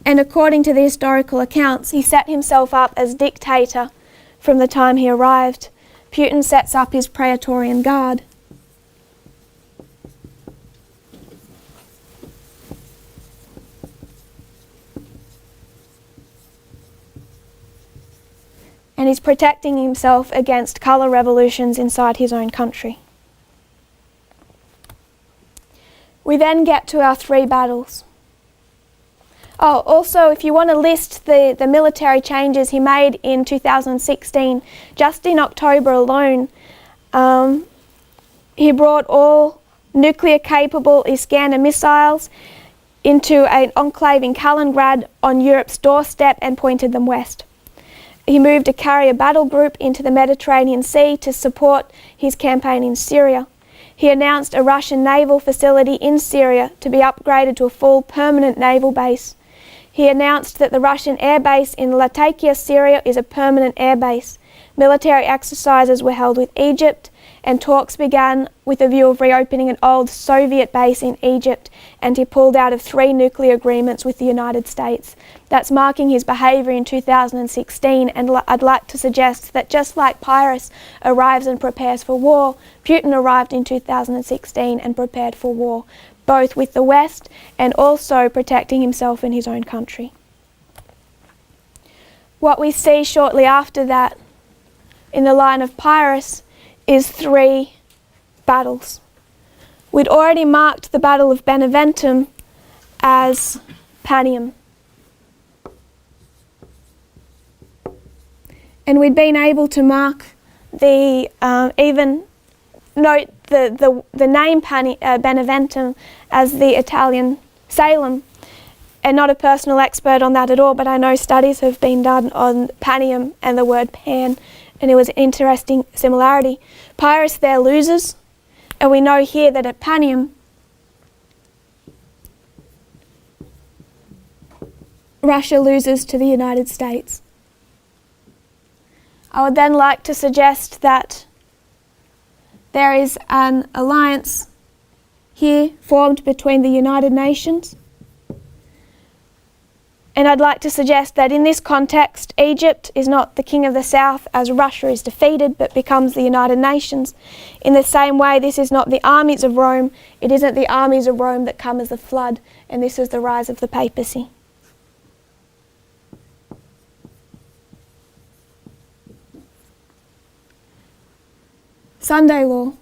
and according to the historical accounts, he set himself up as dictator from the time he arrived. Putin sets up his Praetorian Guard. And he's protecting himself against colour revolutions inside his own country. We then get to our 3 battles. Oh, also, if you want to list the military changes he made in 2016, just in October alone, he brought all nuclear-capable Iskander missiles into an enclave in Kaliningrad on Europe's doorstep and pointed them west. He moved a carrier battle group into the Mediterranean Sea to support his campaign in Syria. He announced a Russian naval facility in Syria to be upgraded to a full permanent naval base. He announced that the Russian air base in Latakia, Syria is a permanent air base. Military exercises were held with Egypt, and talks began with a view of reopening an old Soviet base in Egypt, and he pulled out of 3 nuclear agreements with the United States. That's marking his behaviour in 2016, and I'd like to suggest that just like Pyrrhus arrives and prepares for war, Putin arrived in 2016 and prepared for war. both with the West and also protecting himself in his own country. What we see shortly after that in the line of Pyrrhus is 3 battles. We'd already marked the Battle of Beneventum as Panium. And we'd been able to mark even note the name Beneventum as the Italian Salem. And not a personal expert on that at all, but I know studies have been done on Panium and the word Pan, and it was an interesting similarity. Pyrrhus there loses, and we know here that at Panium, Russia loses to the United States. I would then like to suggest that there is an alliance here formed between the United Nations. And I'd like to suggest that in this context, Egypt is not the king of the south as Russia is defeated, but becomes the United Nations. In the same way, this is not the armies of Rome. It isn't the armies of Rome that come as a flood, and this is the rise of the papacy. Sunday law.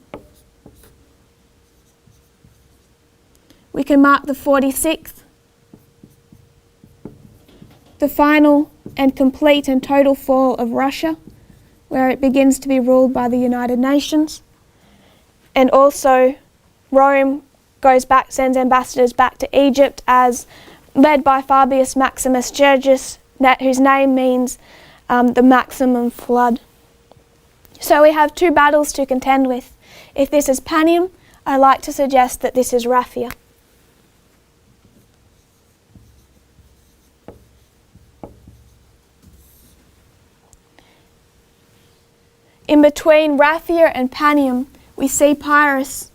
We can mark the 46th, the final and complete and total fall of Russia, where it begins to be ruled by the United Nations. And also Rome goes back, sends ambassadors back to Egypt as led by Fabius Maximus Gergus, whose name means the maximum flood. So we have 2 battles to contend with. If this is Panium, I like to suggest that this is Raphia. In between Raphia and Panium, we see Pyrrhus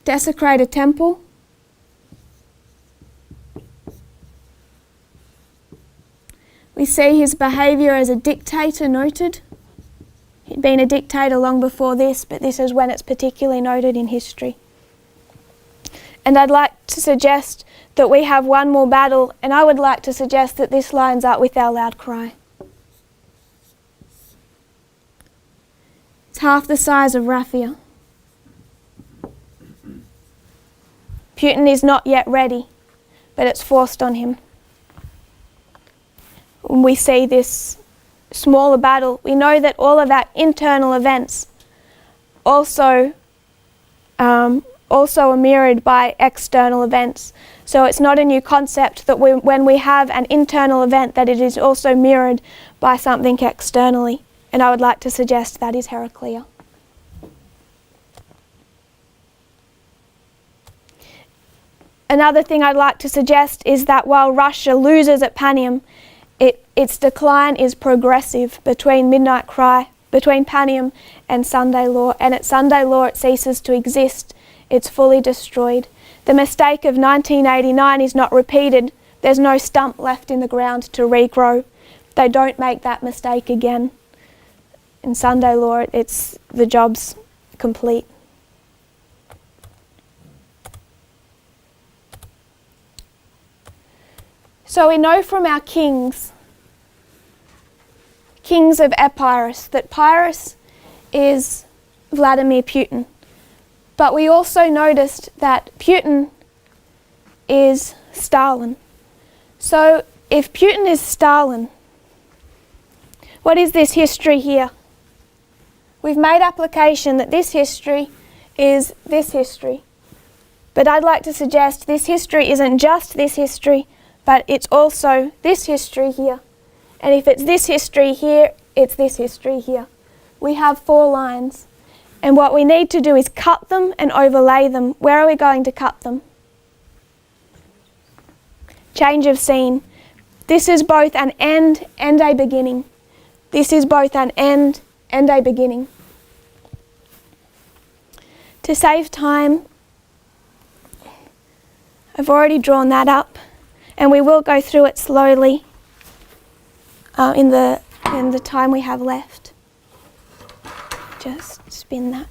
desecrate a temple, we see his behaviour as a dictator noted. He'd been a dictator long before this, but this is when it's particularly noted in history. And I'd like to suggest that we have one more battle, and I would like to suggest that this lines up with our loud cry. It's half the size of Raphia. Putin is not yet ready, but it's forced on him. When we see this smaller battle, we know that all of our internal events also are mirrored by external events. So it's not a new concept that when we have an internal event that it is also mirrored by something externally. And I would like to suggest that is Heraclea. Another thing I'd like to suggest is that while Russia loses at Panium, its decline is progressive between Midnight Cry, between Panium and Sunday Law, and at Sunday Law it ceases to exist. It's fully destroyed. The mistake of 1989 is not repeated. There's no stump left in the ground to regrow. They don't make that mistake again. In Sunday Law, the job's complete. So we know from our kings of Epirus, that Pyrrhus is Vladimir Putin. But we also noticed that Putin is Stalin. So if Putin is Stalin, what is this history here? We've made application that this history is this history. But I'd like to suggest this history isn't just this history, but it's also this history here. And if it's this history here, it's this history here. We have 4 lines. And what we need to do is cut them and overlay them. Where are we going to cut them? Change of scene. This is both an end and a beginning. This is both an end and a beginning. To save time, I've already drawn that up, and we will go through it slowly in the time we have left. Just spin that.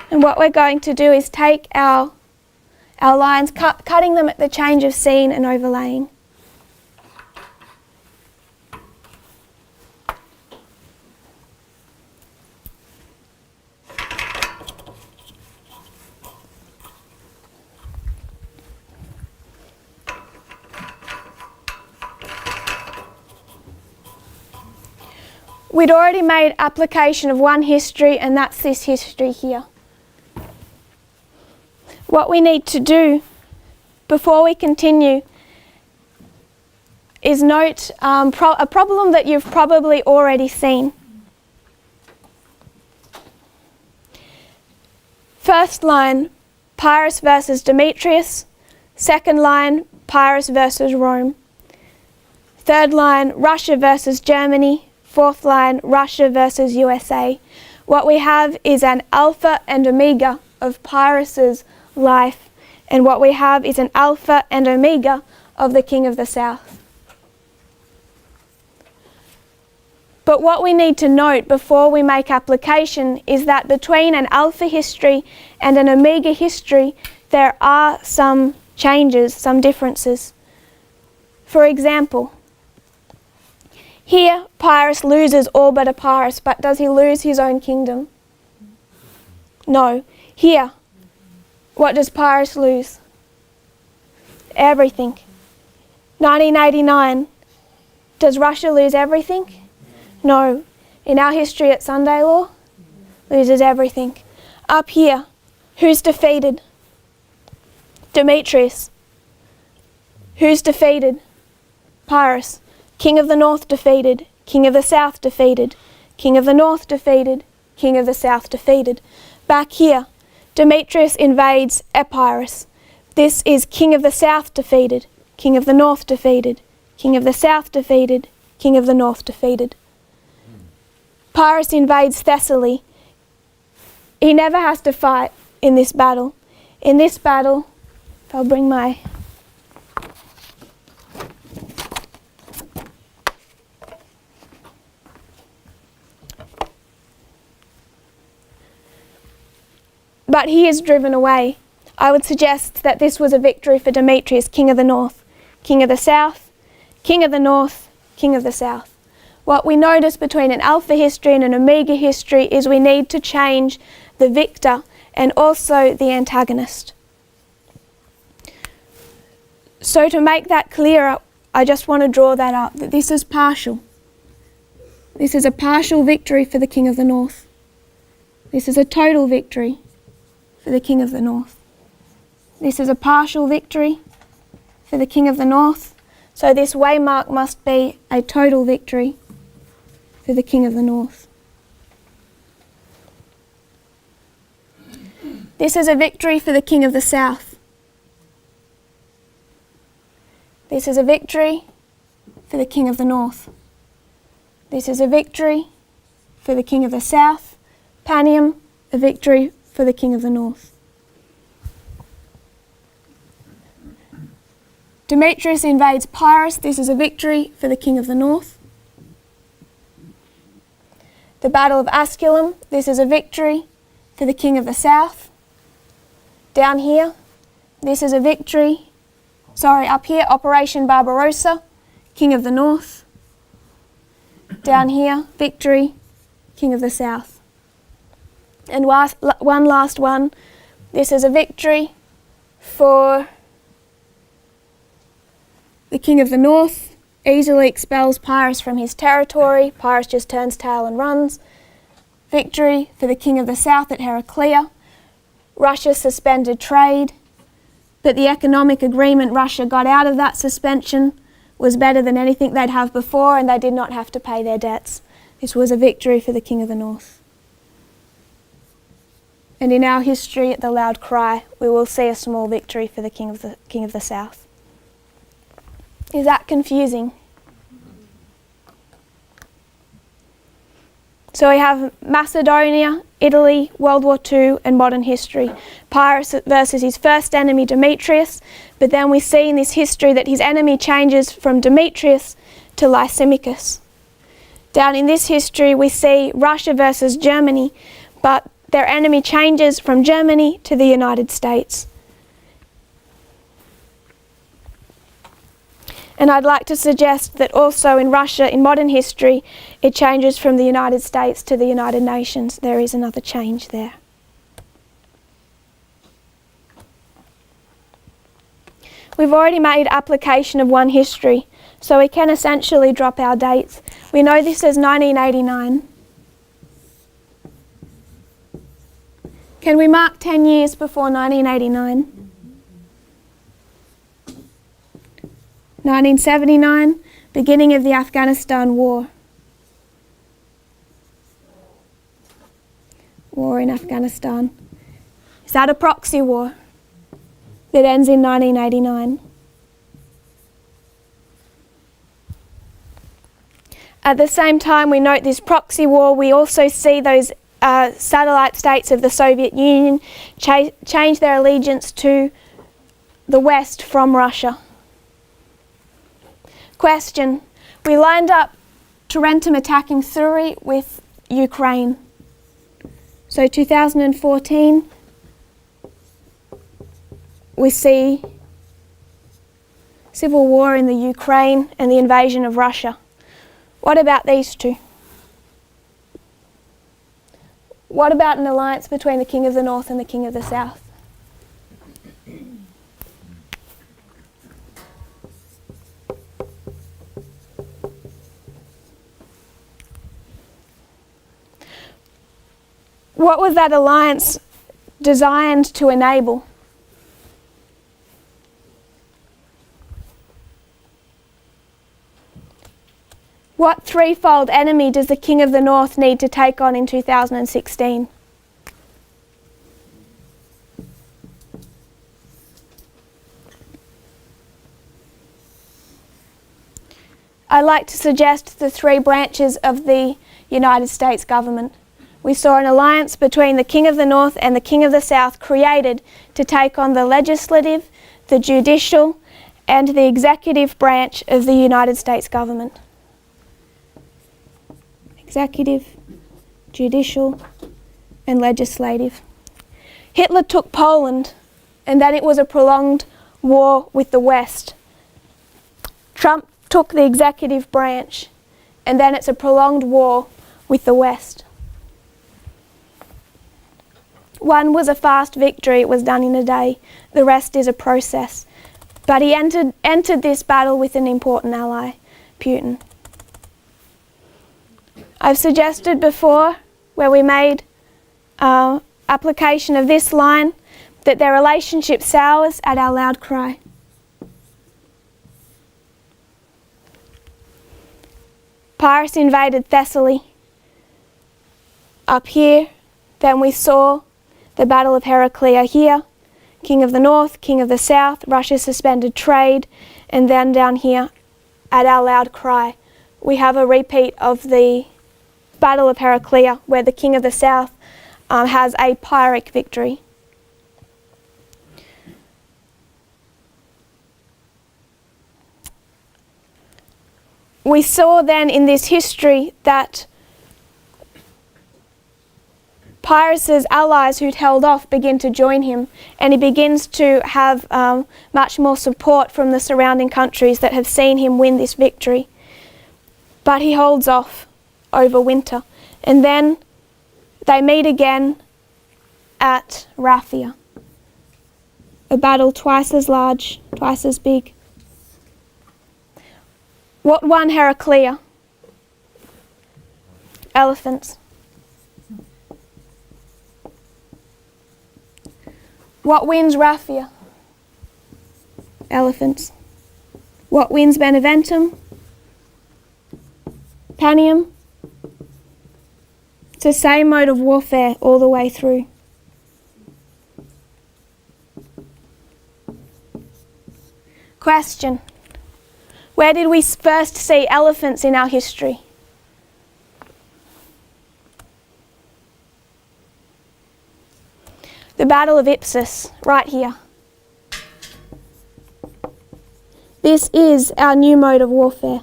And what we're going to do is take our lines, cutting them at the change of scene and overlaying. We'd already made application of one history, and that's this history here. What we need to do before we continue is note a problem that you've probably already seen. First line, Pyrrhus versus Demetrius. Second line, Pyrrhus versus Rome. Third line, Russia versus Germany. Fourth line, Russia versus USA. What we have is an alpha and omega of Pyrrhus's life, and what we have is an alpha and omega of the King of the South. But what we need to note before we make application is that between an alpha history and an omega history, there are some changes, some differences. For example, here, Pyrrhus loses all but Epirus, but does he lose his own kingdom? No. Here, what does Pyrrhus lose? Everything. 1989, does Russia lose everything? No. In our history at Sunday Law, loses everything. Up here, who's defeated? Demetrius. Who's defeated? Pyrrhus. King of the North defeated, King of the South defeated, King of the North defeated, King of the South defeated. Back here, Demetrius invades Epirus. This is King of the South defeated, King of the North defeated, King of the South defeated, King of the North defeated. Pyrrhus invades Thessaly. He never has to fight in this battle. In this battle, if I'll bring my... But he is driven away. I would suggest that this was a victory for Demetrius, King of the North, King of the South, King of the North, King of the South. What we notice between an alpha history and an omega history is we need to change the victor and also the antagonist. So to make that clearer, I just want to draw that up, that this is partial. This is a partial victory for the King of the North. This is a total victory for the King of the North. This is a partial victory for the King of the North. So this waymark must be a total victory for the King of the North. This is a victory for the King of the South. This is a victory for the King of the North. This is a victory for the King of the South. Panium, a victory for the King of the North. Demetrius invades Pyrrhus. This is a victory for the King of the North. The Battle of Asculum. This is a victory for the King of the South. Down here, this is a victory. Up here, Operation Barbarossa, King of the North. Down here, victory, King of the South. And one last one. This is a victory for the King of the North. Easily expels Pyrrhus from his territory. Pyrrhus just turns tail and runs. Victory for the King of the South at Heraclea. Russia suspended trade, but the economic agreement Russia got out of that suspension was better than anything they'd have before, and they did not have to pay their debts. This was a victory for the King of the North. And in our history, at the loud cry, we will see a small victory for the King of the South. Is that confusing? So we have Macedonia, Italy, World War II, and modern history. Pyrrhus versus his first enemy, Demetrius. But then we see in this history that his enemy changes from Demetrius to Lysimachus. Down in this history, we see Russia versus Germany, but their enemy changes from Germany to the United States. And I'd like to suggest that also in Russia, in modern history, it changes from the United States to the United Nations. There is another change there. We've already made application of one history, so we can essentially drop our dates. We know this as 1989. Can we mark 10 years before 1989? 1979, beginning of the Afghanistan War. War in Afghanistan. Is that a proxy war that ends in 1989? At the same time we note this proxy war, we also see those satellite states of the Soviet Union change their allegiance to the West from Russia. Question. We lined up Tarentum attacking Suri with Ukraine. So 2014, we see civil war in the Ukraine and the invasion of Russia. What about these two? What about an alliance between the King of the North and the King of the South? What was that alliance designed to enable? What threefold enemy does the King of the North need to take on in 2016? I'd like to suggest the three branches of the United States government. We saw an alliance between the King of the North and the King of the South created to take on the legislative, the judicial, and the executive branch of the United States government. Executive, judicial, and legislative. Hitler took Poland, and then it was a prolonged war with the West. Trump took the executive branch, and then it's a prolonged war with the West. One was a fast victory, it was done in a day. The rest is a process. But he entered this battle with an important ally, Putin. I've suggested before, where we made application of this line, that their relationship sours at our loud cry. Pyrrhus invaded Thessaly. Up here, then we saw the Battle of Heraclea here, King of the North, King of the South, Russia suspended trade, and then down here, at our loud cry, we have a repeat of the Battle of Heraclea, where the King of the South has a Pyrrhic victory. We saw then in this history that Pyrrhus's allies who'd held off begin to join him, and he begins to have much more support from the surrounding countries that have seen him win this victory. But he holds off over winter, and then they meet again at Raphia, a battle twice as large, twice as big. What won Heraclea? Elephants. What wins Raphia? Elephants. What wins Beneventum? Panium. It's the same mode of warfare all the way through. Question. Where did we first see elephants in our history? The Battle of Ipsus, right here. This is our new mode of warfare.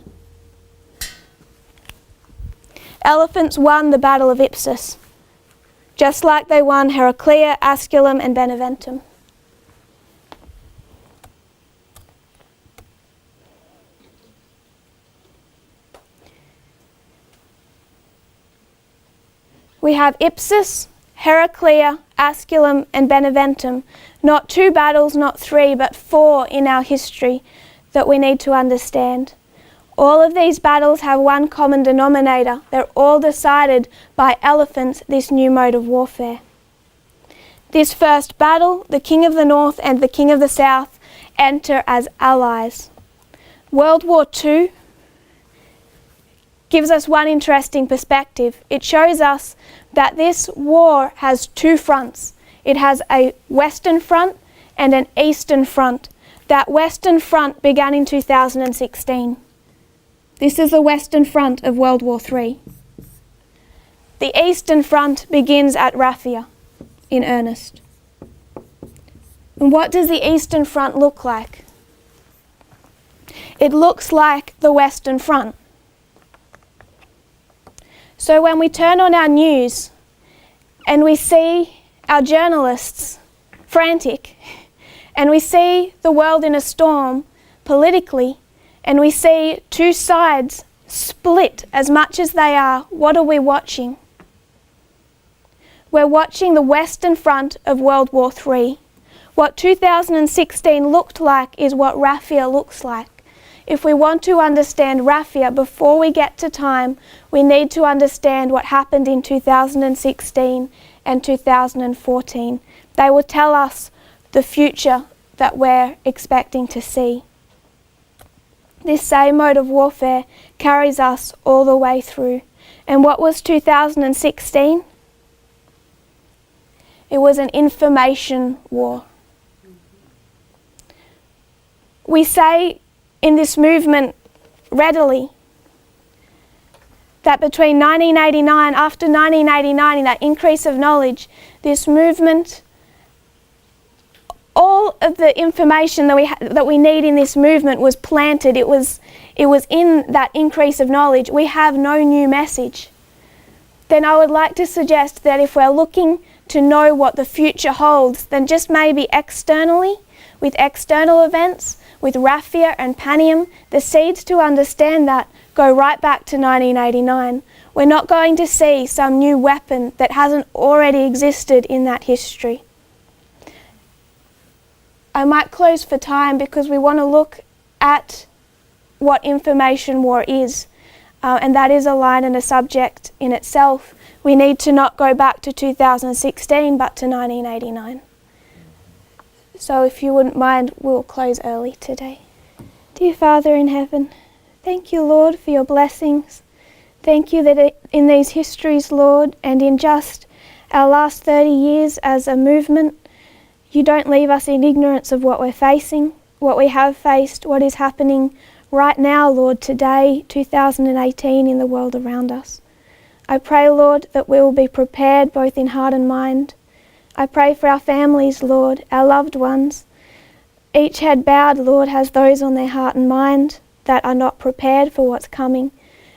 Elephants won the Battle of Ipsus. just like they won Heraclea, Asculum and Beneventum. We have Ipsus, Heraclea, Asculum and Beneventum. Not 2 battles, not 3, but 4 in our history that we need to understand. All of these battles have one common denominator. They're all decided by elephants, this new mode of warfare. This first battle, the King of the North and the King of the South enter as allies. World War II gives us one interesting perspective. It shows us that this war has 2 fronts. It has a Western front and an Eastern front. That Western front began in 2016. This is the Western front of World War III. The Eastern front begins at Raphia in earnest. And what does the Eastern front look like? It looks like the Western front. So when we turn on our news and we see our journalists frantic, and we see the world in a storm politically, and we see 2 sides split as much as they are, what are we watching? We're watching the Western front of World War III. What 2016 looked like is what Raphia looks like. If we want to understand Raphia before we get to time, we need to understand what happened in 2016 and 2014. They will tell us the future that we're expecting to see. This same mode of warfare carries us all the way through. And what was 2016? It was an information war. We say in this movement readily that between 1989, after 1989, in that increase of knowledge, this movement, all of the information that we need in this movement was planted. It was in that increase of knowledge. We have no new message. Then I would like to suggest that if we're looking to know what the future holds, then just maybe externally, with external events, with Raphia and Panium, the seeds to understand that go right back to 1989. We're not going to see some new weapon that hasn't already existed in that history. I might close for time because we want to look at what information war is, and that is a line and a subject in itself. We need to not go back to 2016 but to 1989. So if you wouldn't mind, we'll close early today. Dear Father in heaven, thank you, Lord, for your blessings. Thank you that in these histories, Lord, and in just our last 30 years as a movement, you don't leave us in ignorance of what we're facing, what we have faced, what is happening right now, Lord, today, 2018, in the world around us. I pray, Lord, that we will be prepared both in heart and mind. I pray for our families, Lord, our loved ones. Each head bowed, Lord, has those on their heart and mind that are not prepared for what's coming.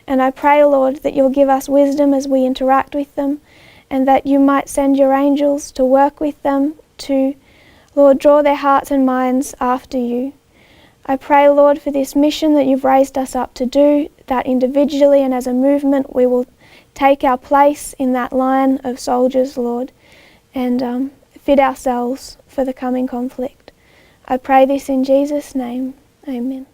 And I pray, Lord, that you'll give us wisdom as we interact with them, and that you might send your angels to work with them, to, Lord, draw their hearts and minds after you. I pray, Lord, for this mission that you've raised us up to do, that individually and as a movement we will take our place in that line of soldiers, Lord, and fit ourselves for the coming conflict. I pray this in Jesus' name. Amen.